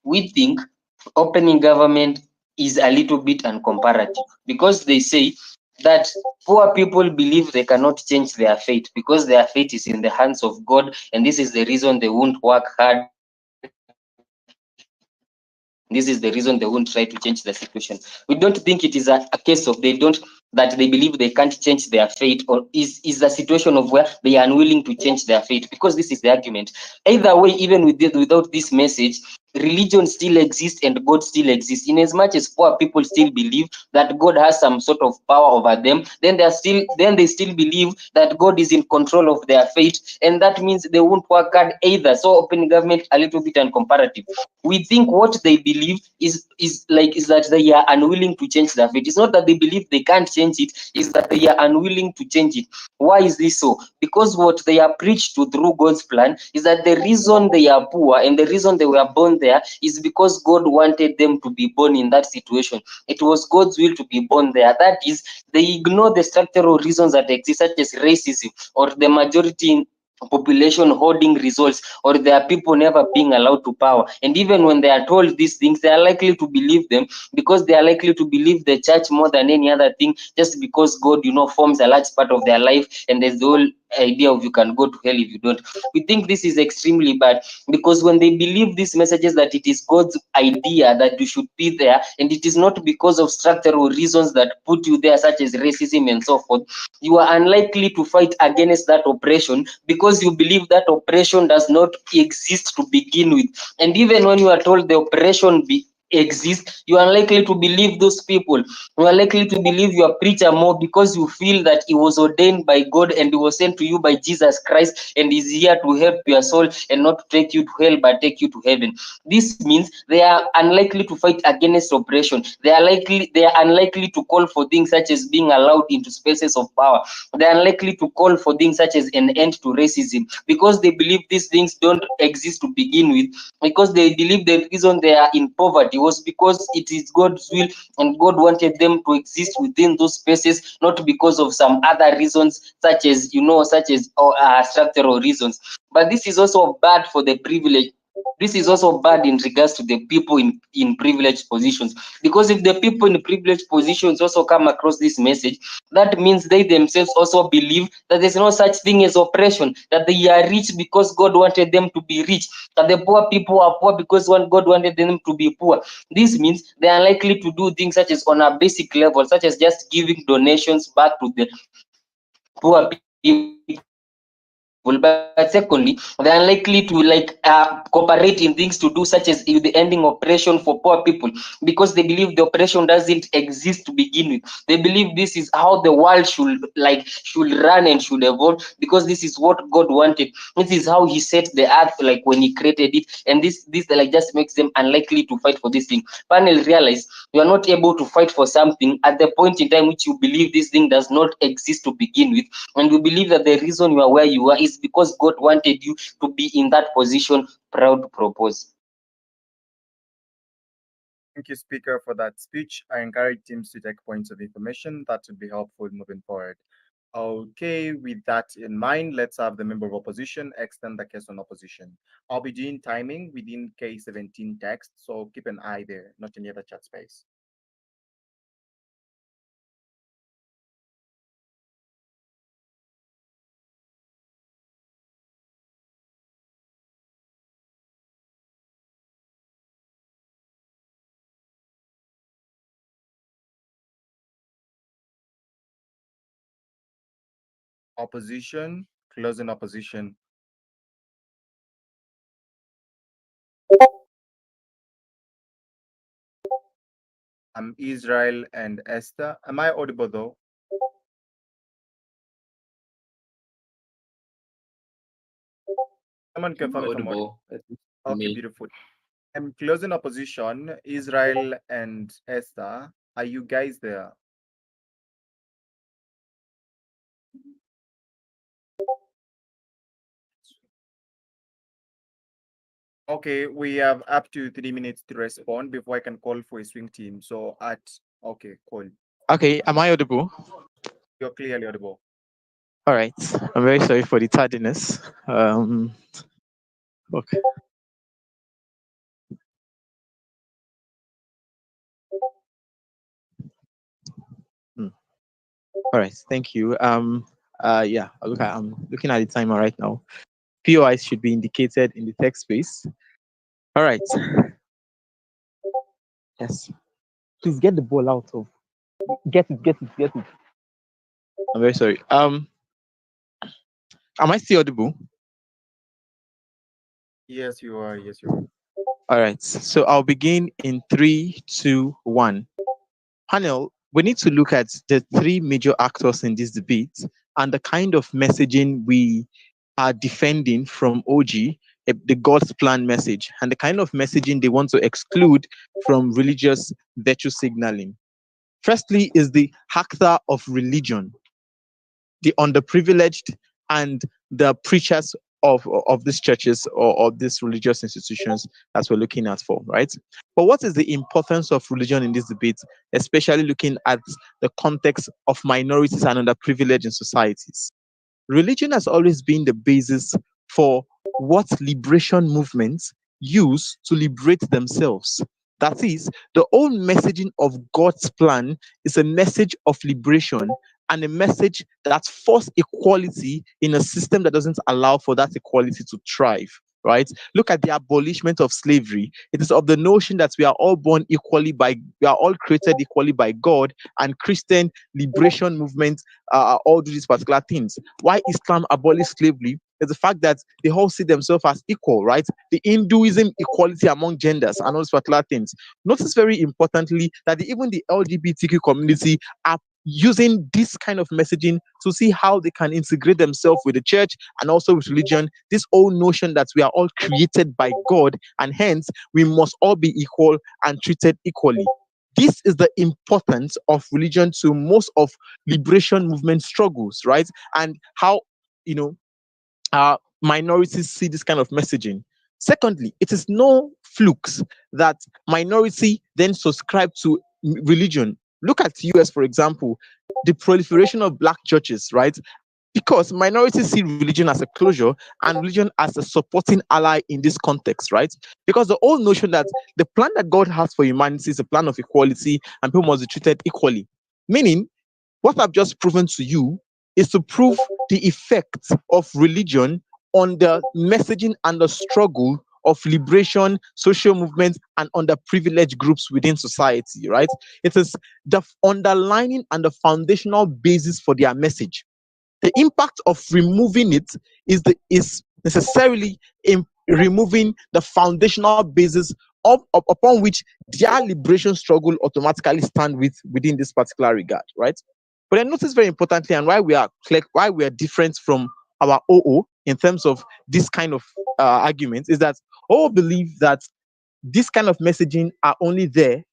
We think opening government is a little bit uncomparative, because they say that poor people believe they cannot change their fate because their fate is in the hands of God, and this is the reason they won't work hard. This is the reason they won't try to change the situation. We don't think it is a case of that they believe they can't change their fate, or is a situation of where they are unwilling to change their fate, because this is the argument. Either way, even without this message, religion still exists and God still exists. In as much as poor people still believe that God has some sort of power over them, then they still believe that God is in control of their fate, and that means they won't work hard either. So open government a little bit uncomparative. We think what they believe is that they are unwilling to change their fate. It's not that they believe they can't change it, it's that they are unwilling to change it. Why is this so? Because what they are preached to through God's plan is that the reason they are poor and the reason they were born there is because God wanted them to be born in that situation. It was God's will to be born there. That is, they ignore the structural reasons that exist, such as racism or the majority population holding results, or there are people never being allowed to power. And even when they are told these things, they are likely to believe them, because they are likely to believe the church more than any other thing, just because God forms a large part of their life, and there's the whole idea of you can go to hell if you don't. We think this is extremely bad, because when they believe these messages that it is God's idea that you should be there, and it is not because of structural reasons that put you there, such as racism and so forth, you are unlikely to fight against that oppression, because you believe that oppression does not exist to begin with. And even when you are told the oppression exist, you are likely to believe those people. You are likely to believe your preacher more because you feel that he was ordained by God and he was sent to you by Jesus Christ and is here to help your soul and not to take you to hell but take you to heaven. This means they are unlikely to fight against oppression. They are unlikely to call for things such as being allowed into spaces of power. They are unlikely to call for things such as an end to racism because they believe these things don't exist to begin with, because they believe the reason they are in poverty was because it is God's will and God wanted them to exist within those spaces, not because of some other reasons such as structural reasons. But this is also bad for the privileged. This is also bad in regards to the people in privileged positions, because if the people in privileged positions also come across this message, that means they themselves also believe that there's no such thing as oppression, that they are rich because God wanted them to be rich, that the poor people are poor because God wanted them to be poor. This means they are likely to do things such as on a basic level, such as just giving donations back to the poor people. But secondly, they are likely to cooperate in things to do such as the ending oppression for poor people, because they believe the oppression doesn't exist to begin with. They believe this is how the world should run and should evolve, because this is what God wanted. This is how He set the earth when He created it, and this just makes them unlikely to fight for this thing. Finally, realize you are not able to fight for something at the point in time which you believe this thing does not exist to begin with, and you believe that the reason you are where you are is because God wanted you to be in that position. Proud to propose. Thank you, Speaker, for that speech. I encourage teams to take points of information that would be helpful moving forward. Okay, with that in mind, let's have the member of opposition extend the case on opposition. I'll be doing timing within K17 text, so keep an eye there, not any other chat space. Opposition, closing opposition. I'm Israel and Esther. Am I audible though? Someone confirm if I'm audible. Audible. At least for Okay, me. beautiful. I'm closing opposition, Israel and Esther. Are you guys there? Okay, we have up to 3 minutes to respond before I can call for a swing team. So okay, cool. Okay, am I audible? You're clearly audible. All right. I'm very sorry for the tardiness. Okay. Hmm. All right. Thank you. Yeah. I'm looking at the timer right now. POIs should be indicated in the text space. All right. Yes. Please get the ball out of. Get it. Get it. Get it. I'm very sorry. Am I still audible? Yes, you are. Yes, you are. All right. So I'll begin in 3, 2, 1. Panel, we need to look at the three major actors in this debate and the kind of messaging we are defending from OG, the God's plan message, and the kind of messaging they want to exclude from religious virtue signaling. Firstly, is the actor of religion, the underprivileged, and the preachers of these churches or of these religious institutions that we're looking at for, right? But what is the importance of religion in this debate, especially looking at the context of minorities and underprivileged in societies? Religion has always been the basis for what liberation movements use to liberate themselves. That is, the whole messaging of God's plan is a message of liberation and a message that forces equality in a system that doesn't allow for that equality to thrive. right? Look at the abolishment of slavery. It is of the notion that we are all born equally we are all created equally by God, and Christian liberation movements all do these particular things. Why Islam abolished slavery is the fact that they all see themselves as equal, right? The Hinduism equality among genders and all these particular things. Notice very importantly that even the LGBTQ community are using this kind of messaging to see how they can integrate themselves with the church and also with religion. This whole notion that we are all created by God and hence we must all be equal and treated equally. This is the importance of religion to most of liberation movement struggles, right? And how, you know, minorities see this kind of messaging. Secondly, it is no flukes that minority then subscribe to religion. Look at US, for example, the proliferation of black churches, right? Because minorities see religion as a closure and religion as a supporting ally in this context, right? Because the whole notion that the plan that God has for humanity is a plan of equality and people must be treated equally. Meaning, what I've just proven to you is to prove the effect of religion on the messaging and the struggle of liberation, social movements, and underprivileged groups within society, right? It is the underlining and the foundational basis for their message. The impact of removing it is necessarily in removing the foundational basis upon which their liberation struggle automatically stand within this particular regard, right? But I notice very importantly, and why we are different from our OO in terms of this kind of argument, is that OO believe that this kind of messaging are only there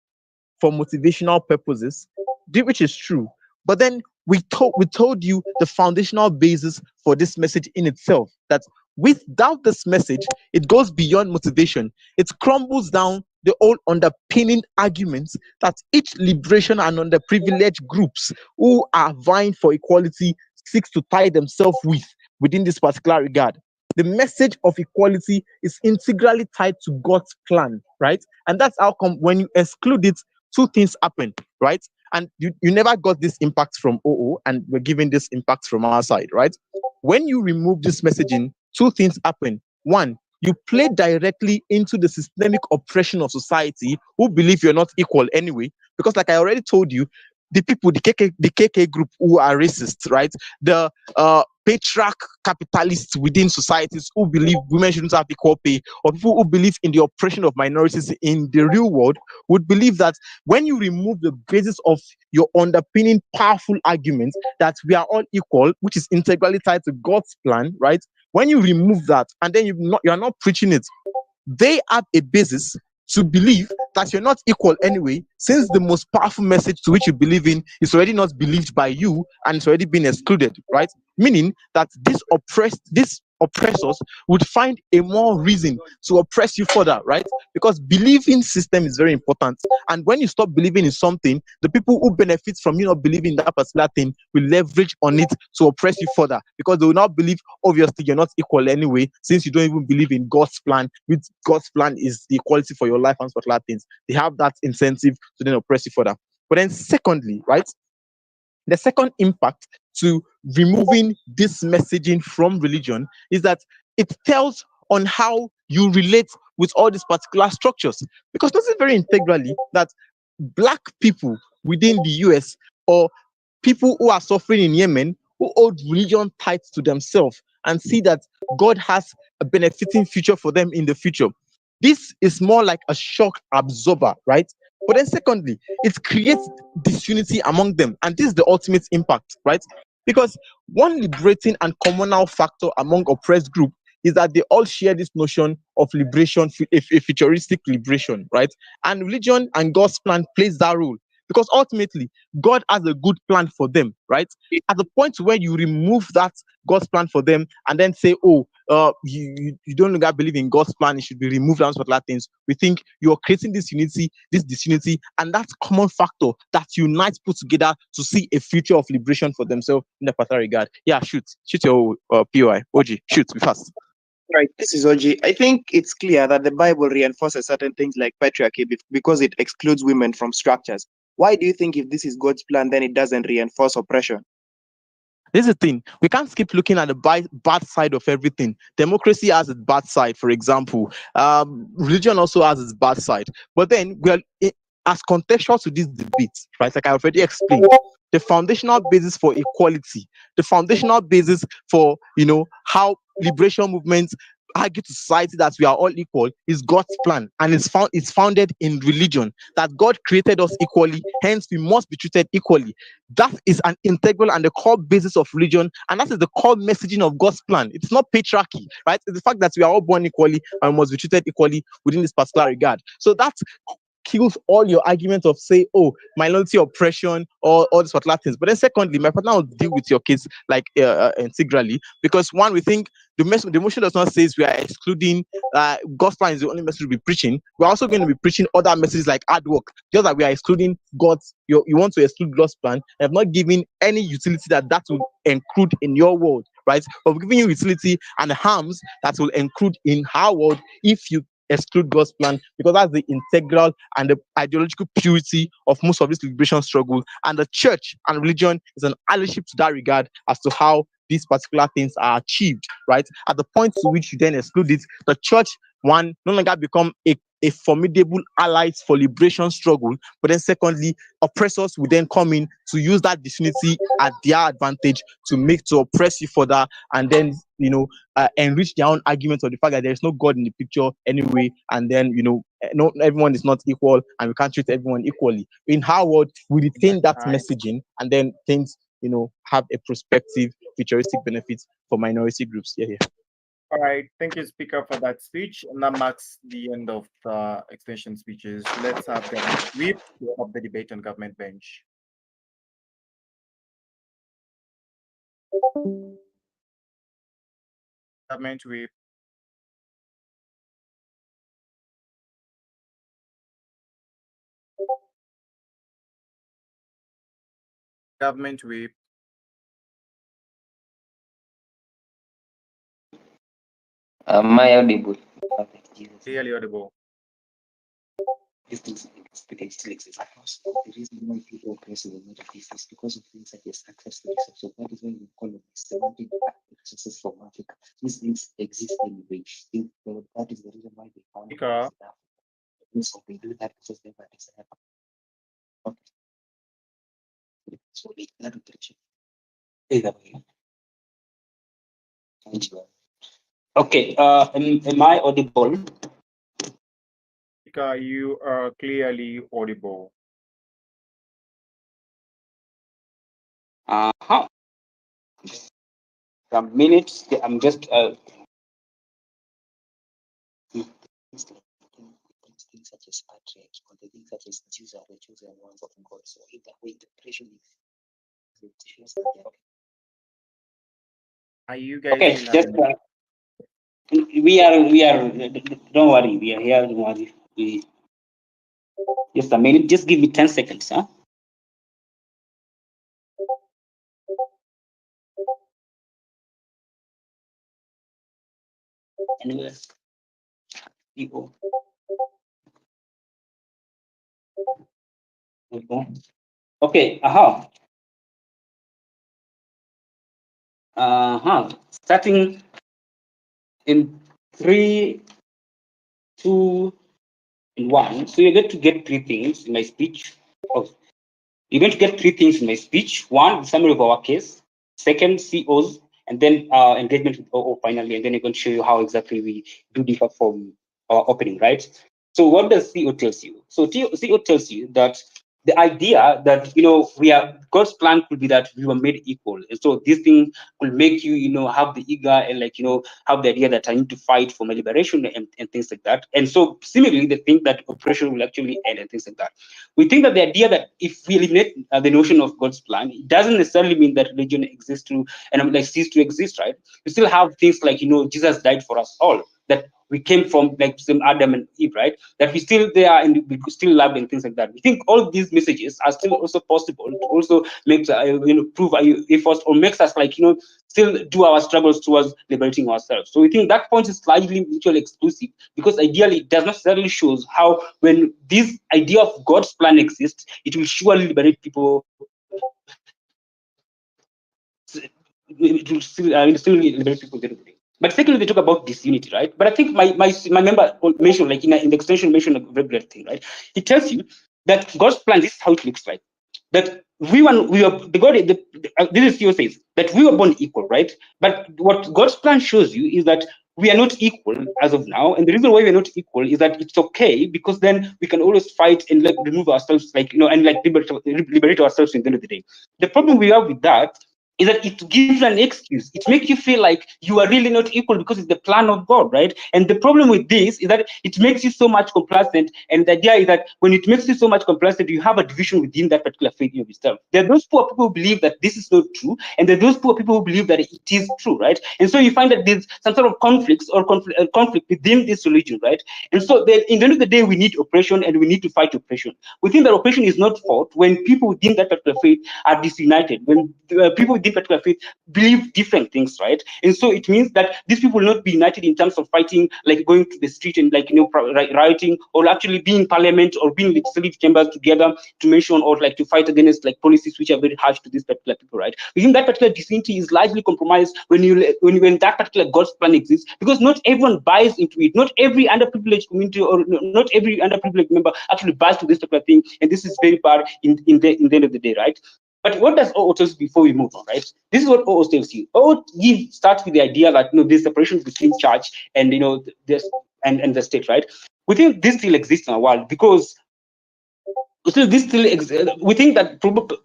for motivational purposes, which is true. But then we told you the foundational basis for this message in itself, that without this message, it goes beyond motivation. It crumbles down the old underpinning arguments that each liberation and underprivileged groups who are vying for equality seeks to tie themselves within this particular regard. The message of equality is integrally tied to God's plan, right? And that's how come when you exclude it, two things happen, right? And you never got this impact from OO, and we're giving this impact from our side, right? When you remove this messaging, two things happen. One, you play directly into the systemic oppression of society who believe you're not equal anyway. Because, like I already told you, the KK group who are racist, right? The patriarch capitalists within societies who believe women shouldn't have equal pay, or people who believe in the oppression of minorities in the real world, would believe that when you remove the basis of your underpinning powerful argument that we are all equal, which is integrally tied to God's plan, right? When you remove that and then you're not preaching it, they have a basis to believe that you're not equal anyway, since the most powerful message to which you believe in is already not believed by you and it's already been excluded, right? Meaning that these oppressors would find a more reason to oppress you further, right? Because believing system is very important. And when you stop believing in something, the people who benefit from you not believing in that particular thing will leverage on it to oppress you further, because they will not believe, obviously, you're not equal anyway, since you don't even believe in God's plan, which God's plan is the equality for your life and particular things. They have that incentive to then oppress you further. But then secondly, right, the second impact to removing this messaging from religion is that it tells on how you relate with all these particular structures. Because notice very integrally that black people within the US, or people who are suffering in Yemen, who hold religion tight to themselves and see that God has a benefiting future for them in the future. This is more like a shock absorber, right? But then secondly, it creates disunity among them. And this is the ultimate impact, right? Because one liberating and communal factor among oppressed groups is that they all share this notion of liberation, a futuristic liberation, right? And religion and God's plan plays that role. Because ultimately, God has a good plan for them, right? At the point where you remove that God's plan for them and then say, oh, you don't longer believe in God's plan, it should be removed and particular things, we think you're creating this unity, this disunity, and that common factor that unites people together to see a future of liberation for themselves in the particular regard. Yeah, shoot your POI. OG, shoot, be fast. Right, this is OG. I think it's clear that the Bible reinforces certain things like patriarchy because it excludes women from structures. Why do you think if this is God's plan, then it doesn't reinforce oppression? This is the thing. We can't keep looking at the bad side of everything. Democracy has its bad side, for example. Religion also has its bad side. But then as contextual to this debate, right? Like I already explained, the foundational basis for equality, the foundational basis for how liberation movements argue to society that we are all equal is God's plan, and it's founded in religion, that God created us equally, hence we must be treated equally. That is an integral and the core basis of religion, and that is the core messaging of God's plan. It's not patriarchy, right? It's the fact that we are all born equally and must be treated equally within this particular regard. So that kills all your arguments of say, oh, minority oppression or all these particular things. But then secondly, my partner will deal with your case like integrally, because one, we think the motion does not say we are excluding gospel is the only message we'll be preaching. We're also going to be preaching other messages like hard work. Just that we are excluding God's, you want to exclude God's plan. I have not given any utility that will include in your world, right? But we're giving you utility and harms that will include in our world if you exclude God's plan, because that's the integral and the ideological purity of most of this liberation struggle. And the church and religion is an allyship to that regard as to how these particular things are achieved, right? At the point to which you then exclude it, the church, one, no longer become a formidable allies for liberation struggle, but then secondly, oppressors will then come in to use that disunity at their advantage to oppress you further, and then enrich their own argument of the fact that there is no God in the picture anyway, and then not everyone is not equal and we can't treat everyone equally. In our world, we retain that messaging, and then things have a prospective futuristic benefits for minority groups. Yeah. All right, thank you, Speaker, for that speech. And that marks the end of the extension speeches. Let's have Government Whip to up the debate on government bench. Government Whip. Government Whip. Am I audible? Clearly audible. These things still exist. The reason why people oppress the middle east is because of things such as access to resources. So that is why we call it semantic resources from Africa. These things exist anyway. That is the reason why they found Speaker. So they do that because they were desire. Okay. So they that direction. Either way. Okay. Am I audible? Speaker, you are clearly audible. Some minutes. I'm just things such as patriarchy or the things such as Jews are the chosen ones of God. So either way, the pressure is shows that they're okay. Are you guys Okay, still just we are don't worry, we are here, don't worry. Just a minute, just give me 10 seconds, huh? Anyway, people. Okay, starting in 3, 2, and 1. So you're going to get three things in my speech. Oh, you're going to get three things in my speech. One, the summary of our case. Second, COs, and then engagement with OO finally, and then I'm going to show you how exactly we do differ from our opening, right? So what does CO tells you? So CO tells you that the idea that God's plan could be that we were made equal, and so this thing could make you have the eager and have the idea that I need to fight for my liberation and things like that. And so similarly, they think that oppression will actually end and things like that. We think that the idea that if we eliminate the notion of God's plan, it doesn't necessarily mean that religion exists to cease to exist, right? We still have things like Jesus died for us all, that we came from same Adam and Eve, right? That we still there and we still love and things like that. We think all these messages are still also possible to also make prove our efforts or makes us still do our struggles towards liberating ourselves. So we think that point is slightly mutually exclusive, because ideally it does not necessarily shows how when this idea of God's plan exists, it will surely liberate people it will still liberate people at the end of the day. But secondly, they talk about disunity, right? But I think my member mentioned, like in the extension, mentioned a very great thing, right? He tells you that God's plan, this is how it looks like. That we are the God. This is Theo says that we were born equal, right? But what God's plan shows you is that we are not equal as of now, and the reason why we're not equal is that it's okay because then we can always fight and like remove ourselves, like and like liberate ourselves in the end of the day. The problem we have with that is that it gives an excuse. It makes you feel like you are really not equal because it's the plan of God, right? And the problem with this is that it makes you so much complacent. And the idea is that when it makes you so much complacent, you have a division within that particular faith of yourself. There are those poor people who believe that this is not true, and there are those poor people who believe that it is true, right? And so you find that there's some sort of conflicts or conflict within this religion, right? And so in the end of the day, we need oppression and we need to fight oppression. We think that oppression is not fought when people within that particular faith are disunited, when people within particular faith believe different things, right? And so it means that these people will not be united in terms of fighting, like going to the street and like rioting, or actually being in parliament or being legislative chambers together to mention or like to fight against like policies which are very harsh to these particular people, right? Within that particular disunity is largely compromised when that particular God's plan exists, because not everyone buys into it. Not every underprivileged community or not every underprivileged member actually buys to this particular thing, and this is very bad in the end of the day, right? But what does OO tells before we move on, right? This is what OO tells you. OO starts with the idea that there's separation between church and this and the state, right? We think this still exists in our world because we think that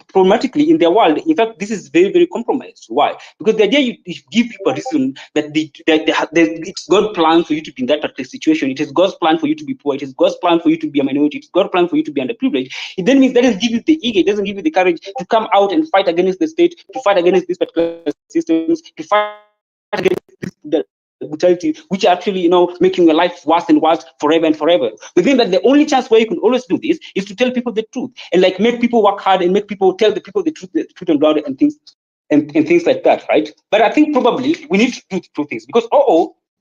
problematically in their world, in fact, this is very, very compromised. Why? Because the idea you give people a reason that it's God's plan for you to be in that particular situation. It is God's plan for you to be poor. It is God's plan for you to be a minority. It's God's plan for you to be underprivileged. It then means that doesn't give you the ego. It doesn't give you the courage to come out and fight against the state, to fight against these particular systems, to fight against the brutality, which are actually, making your life worse and worse forever and forever. We think that the only chance where you can always do this is to tell people the truth and like make people work hard and make people tell the people the truth and blood and things and things like that, right? But I think probably we need to do two things because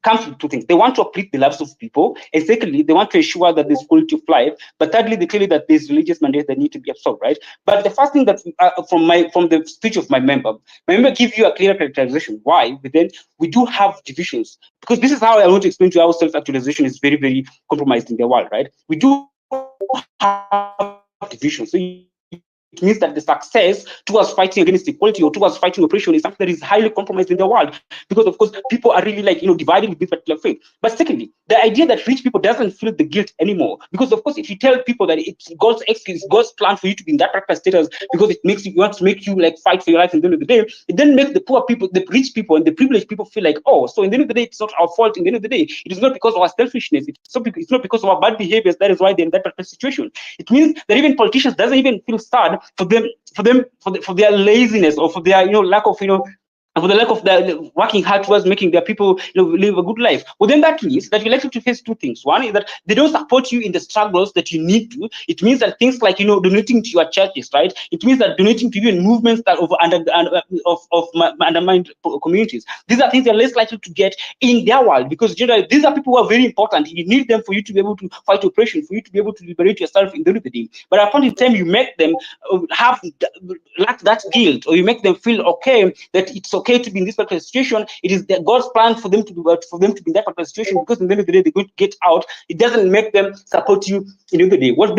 comes with two things. They want to uplift the lives of people, and secondly, they want to ensure that there's quality of life. But thirdly, they tell you that there's religious mandates that need to be absorbed, right? But the first thing that from the speech of my member give you a clear characterization why. But then we do have divisions because this is how I want to explain to you how self-actualization is very, very compromised in the world, right? We do have divisions. So it means that the success towards fighting against equality or towards fighting oppression is something that is highly compromised in the world because, of course, people are really divided with this particular faith. But secondly, the idea that rich people doesn't feel the guilt anymore because, of course, if you tell people that it's God's excuse, God's plan for you to be in that particular status because it wants to make you like fight for your life in the end of the day, it then makes the poor people, the rich people, and the privileged people feel like, so in the end of the day, it's not our fault. In the end of the day, it is not because of our selfishness. It's not because of our bad behaviors. That is why they're in that particular situation. It means that even politicians doesn't even feel sad for their laziness or for their lack of for the lack of the working hard towards making their people live a good life. Well, then that means that you're likely to face two things. One is that they don't support you in the struggles that you need to. It means that things like donating to your churches, right? It means that donating to you in movements that undermined communities. These are things you're less likely to get in their world because generally these are people who are very important. You need them for you to be able to fight oppression, for you to be able to liberate yourself in the end of the day. But at a point in time, you make them lack that guilt, or you make them feel okay that it's okay to be in this particular situation. It is God's plan for them to be in that particular situation because in the end of the day they're going to get out. It doesn't make them support you in the end of the day. What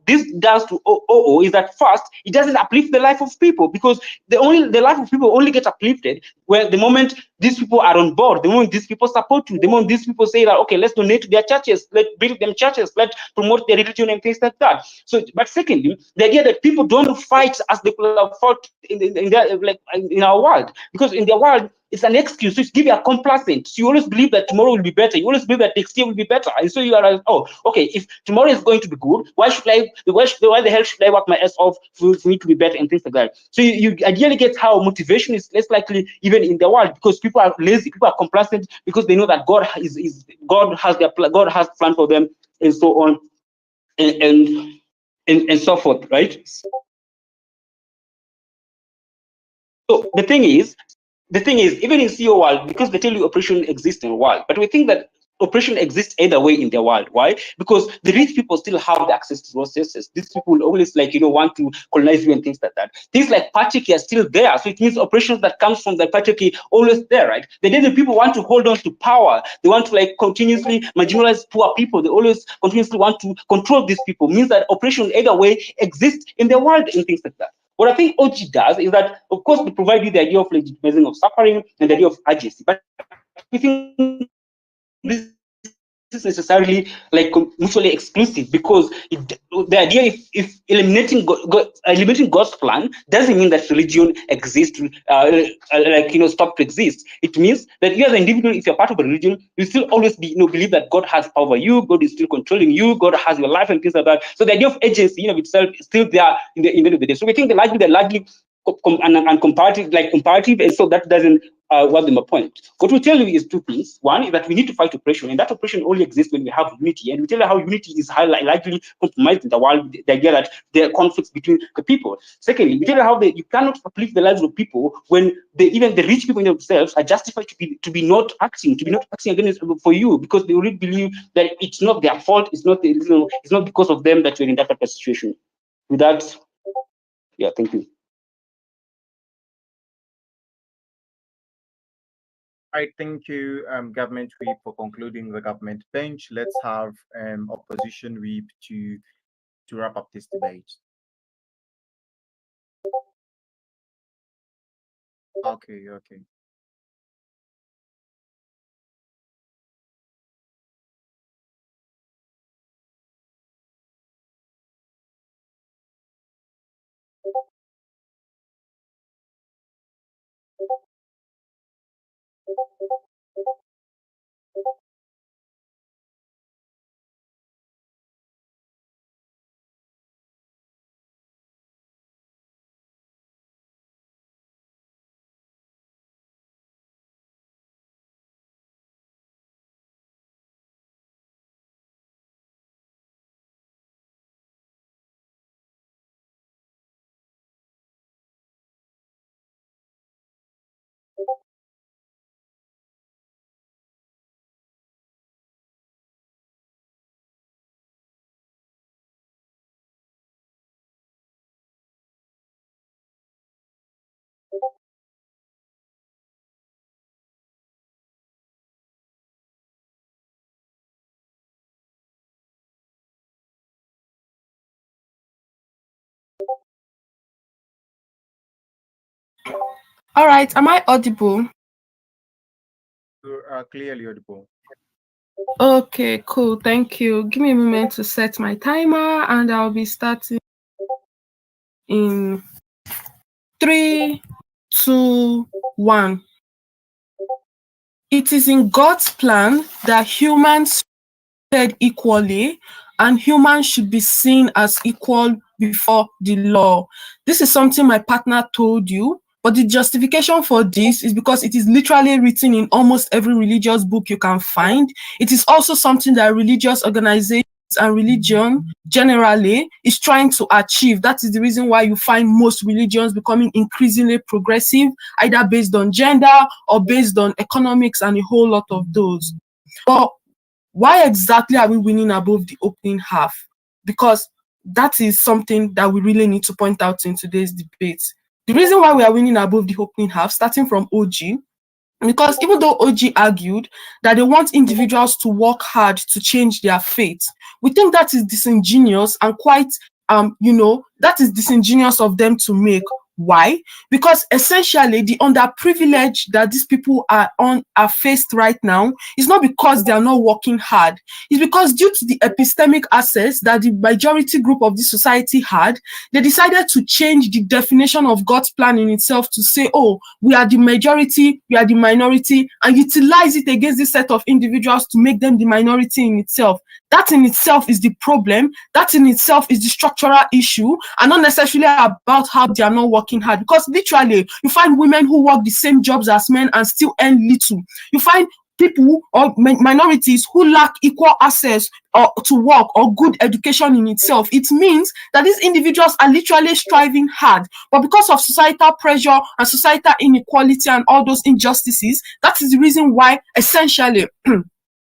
this does to OO is that first it doesn't uplift the life of people because the life of people only gets uplifted where the moment these people are on board, the moment these people support you, the moment these people say that okay, let's donate to their churches, let's build them churches, let's promote their religion and things like that. So, but secondly, the idea that people don't fight as they could have fought in our world, because in their world it's an excuse. So it's give you a complacent. So you always believe that tomorrow will be better. You always believe that next year will be better, and so you are like, oh, okay, if tomorrow is going to be good, why the hell should I work my ass off for me to be better and things like that? So you ideally get how motivation is less likely even in the world because people are lazy, people are complacent because they know that God has plan for them and so on and so forth, right? So the thing is, even in CEO world, because they tell you oppression exists in the world, but we think that oppression exists either way in the world. Why? Because the rich people still have the access to resources. These people will always want to colonize you and things like that. Things like patriarchy are still there. So it means oppressions that comes from the patriarchy always there, right? The day the people want to hold on to power, they want to continuously marginalize poor people. They always continuously want to control these people. Means that oppression either way exists in the world and things like that. What I think OG does is that, of course, they provide you the idea of legitimizing of suffering and the idea of urgency. But we think this is necessarily mutually exclusive, because the idea if eliminating eliminating God's plan doesn't mean that religion exists, stop to exist. It means that you as an individual, if you're part of a religion, you still always be believe that God has power over you, God is still controlling you, God has your life and things like that. So the idea of agency of itself is still there in the end of the day. So we think they're largely and comparative, and so that doesn't worth them a point. What we tell you is two things. One is that we need to fight oppression, and that oppression only exists when we have unity. And we tell you how unity is likely compromised in the world, the idea that there are conflicts between the people. Secondly, we tell you how you cannot uplift the lives of people when even the rich people in themselves are justified to be not acting against for you, because they already believe that it's not their fault, it's not it's not because of them that you're in that type of situation. With that, yeah, thank you. I thank you, government whip, for concluding the government bench. Let's have opposition whip to wrap up this debate. Okay. All right, am I audible? You are clearly audible. Okay, cool. Thank you. Give me a moment to set my timer, and I'll be starting in 3, 2, 1. It is in God's plan that humans treated equally, and humans should be seen as equal before the law. This is something my partner told you, but the justification for this is because it is literally written in almost every religious book you can find. It is also something that religious organizations and religion generally is trying to achieve. That is the reason why you find most religions becoming increasingly progressive, either based on gender or based on economics and a whole lot of those. But why exactly are we winning above the opening half? Because that is something that we really need to point out in today's debate. The reason why we are winning above the opening half, starting from OG, because even though OG argued that they want individuals to work hard to change their fate, we think that is disingenuous and quite, that is disingenuous of them to make. Why? Because essentially the underprivileged that these people are faced right now is not because they are not working hard. It's because due to the epistemic access that the majority group of this society had, they decided to change the definition of God's plan in itself to say, oh, we are the majority, we are the minority, and utilize it against this set of individuals to make them the minority in itself. That in itself is the problem. That in itself is the structural issue, and not necessarily about how they are not working hard. Because literally, you find women who work the same jobs as men and still earn little. You find people or minorities who lack equal access to work or good education in itself. It means that these individuals are literally striving hard, but because of societal pressure and societal inequality and all those injustices, that is the reason why essentially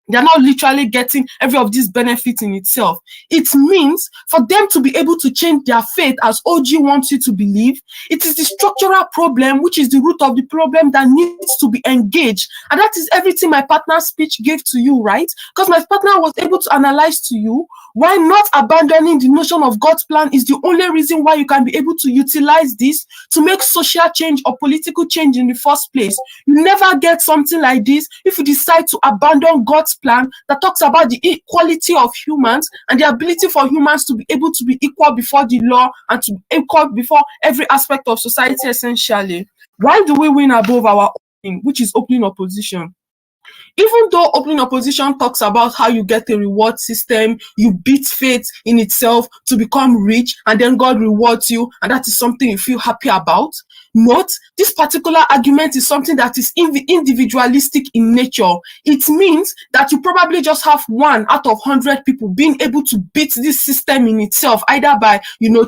They're not literally getting every of these benefits in itself. It means for them to be able to change their faith as OG wants you to believe, it is the structural problem, which is the root of the problem, that needs to be engaged. And that is everything my partner's speech gave to you, right? Because my partner was able to analyze to you why not abandoning the notion of God's plan is the only reason why you can be able to utilize this to make social change or political change in the first place. You never get something like this if you decide to abandon God's plan that talks about the equality of humans and the ability for humans to be able to be equal before the law and to be equal before every aspect of society, essentially. Why do we win above our own, which is opening opposition? Even though opening opposition talks about how you get a reward system, you beat fate in itself to become rich, and then God rewards you, and that is something you feel happy about. Note, this particular argument is something that is individualistic in nature. It means that you probably just have 1 out of 100 people being able to beat this system in itself, either by,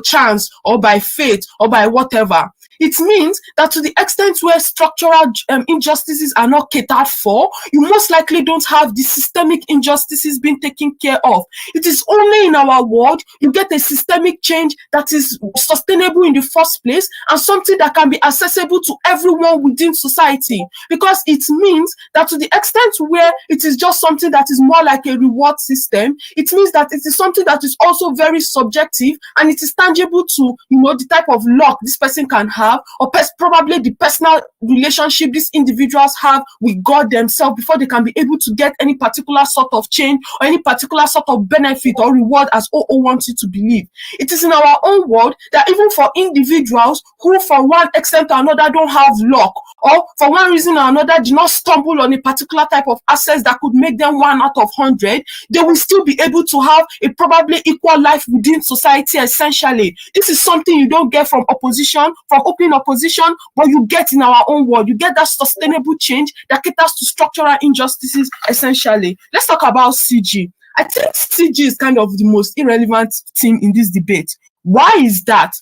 chance or by fate or by whatever. It means that to the extent where structural injustices are not catered for, you most likely don't have the systemic injustices being taken care of. It is only in our world you get a systemic change that is sustainable in the first place and something that can be accessible to everyone within society. Because it means that to the extent where it is just something that is more like a reward system, it means that it is something that is also very subjective and it is tangible to, the type of luck this person can have, or probably the personal relationship these individuals have with God themselves before they can be able to get any particular sort of change or any particular sort of benefit or reward as OO wants you to believe. It is in our own world that even for individuals who for one extent or another don't have luck, or for one reason or another do not stumble on a particular type of assets that could make them 1 out of 100, they will still be able to have a probably equal life within society, essentially. This is something you don't get from opposition, from opening opposition, but you get in our own world. You get that sustainable change that caters to structural injustices, essentially. Let's talk about CG. I think CG is kind of the most irrelevant thing in this debate. Why is that?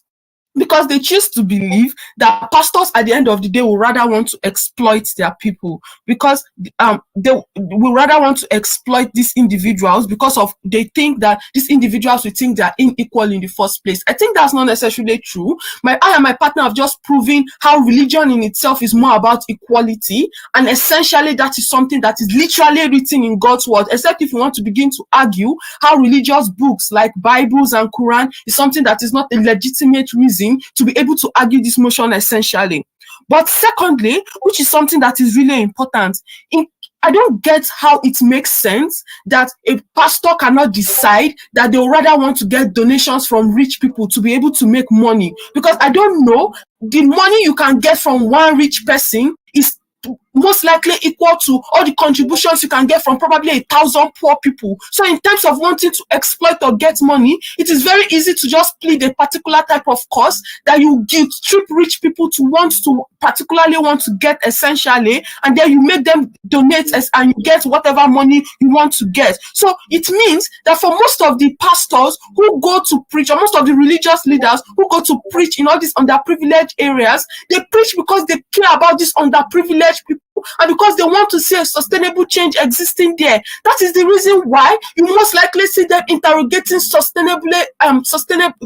Because they choose to believe that pastors at the end of the day will rather want to exploit their people, because they will rather want to exploit these individuals because of they think that these individuals will think they are unequal in the first place. I think that's not necessarily true. I and my partner have just proven how religion in itself is more about equality, and essentially that is something that is literally written in God's word, except if you want to begin to argue how religious books like Bibles and Quran is something that is not a legitimate reason to be able to argue this motion, essentially. But secondly, which is something that is really important, I don't get how it makes sense that a pastor cannot decide that they would rather want to get donations from rich people to be able to make money. Because I don't know, the money you can get from one rich person is most likely equal to all the contributions you can get from probably 1,000 poor people. So in terms of wanting to exploit or get money, it is very easy to just plead a particular type of cause that you strip rich people to particularly want to get, essentially, and then you make them donate and you get whatever money you want to get. So it means that for most of the pastors who go to preach, or most of the religious leaders who go to preach in all these underprivileged areas, they preach because they care about these underprivileged people and because they want to see a sustainable change existing there. That is the reason why you most likely see them interrogating sustainable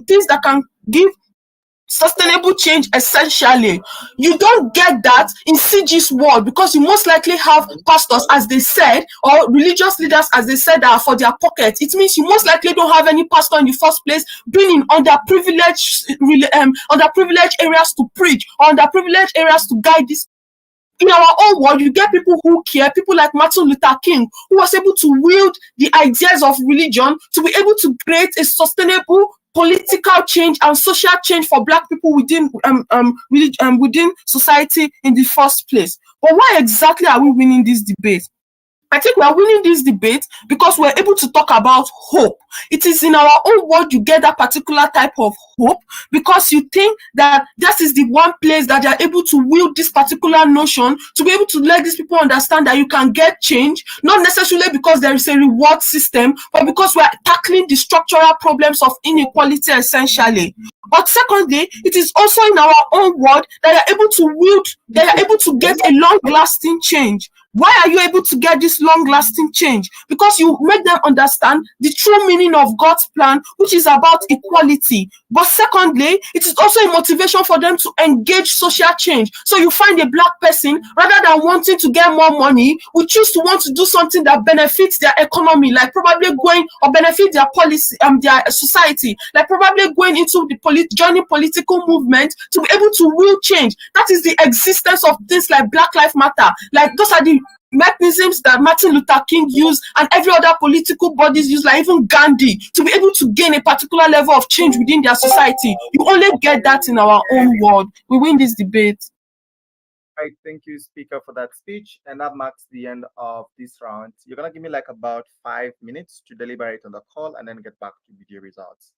things that can give sustainable change, essentially. You don't get that in CG's world because you most likely have pastors, as they said, or religious leaders, as they said, that are for their pockets. It means you most likely don't have any pastor in the first place being in underprivileged areas to preach, or underprivileged areas to guide this. In our own world, you get people who care, people like Martin Luther King, who was able to wield the ideas of religion to be able to create a sustainable political change and social change for Black people within society in the first place. But why exactly are we winning this debate? I think we are winning this debate because we're able to talk about hope. It is in our own world you get that particular type of hope because you think that that is the one place that you're able to wield this particular notion to be able to let these people understand that you can get change, not necessarily because there is a reward system, but because we're tackling the structural problems of inequality, essentially. But secondly, it is also in our own world that you're able to wield, that you're able to get a long-lasting change. Why are you able to get this long-lasting change? Because you make them understand the true meaning of God's plan, which is about equality. But secondly, it is also a motivation for them to engage social change. So you find a black person, rather than wanting to get more money, will choose to want to do something that benefits their economy, like probably going or benefit their policy, their society, like probably going into the joining political movement to be able to will change. That is the existence of things like Black Lives Matter. Like those are the mechanisms that Martin Luther King used and every other political bodies use, like even Gandhi, to be able to gain a particular level of change within their society. You only get that in our own world. We win this debate. Right, thank you, speaker, for that speech. And that marks the end of this round. You're gonna give me like about 5 minutes to deliberate on the call and then get back to video results.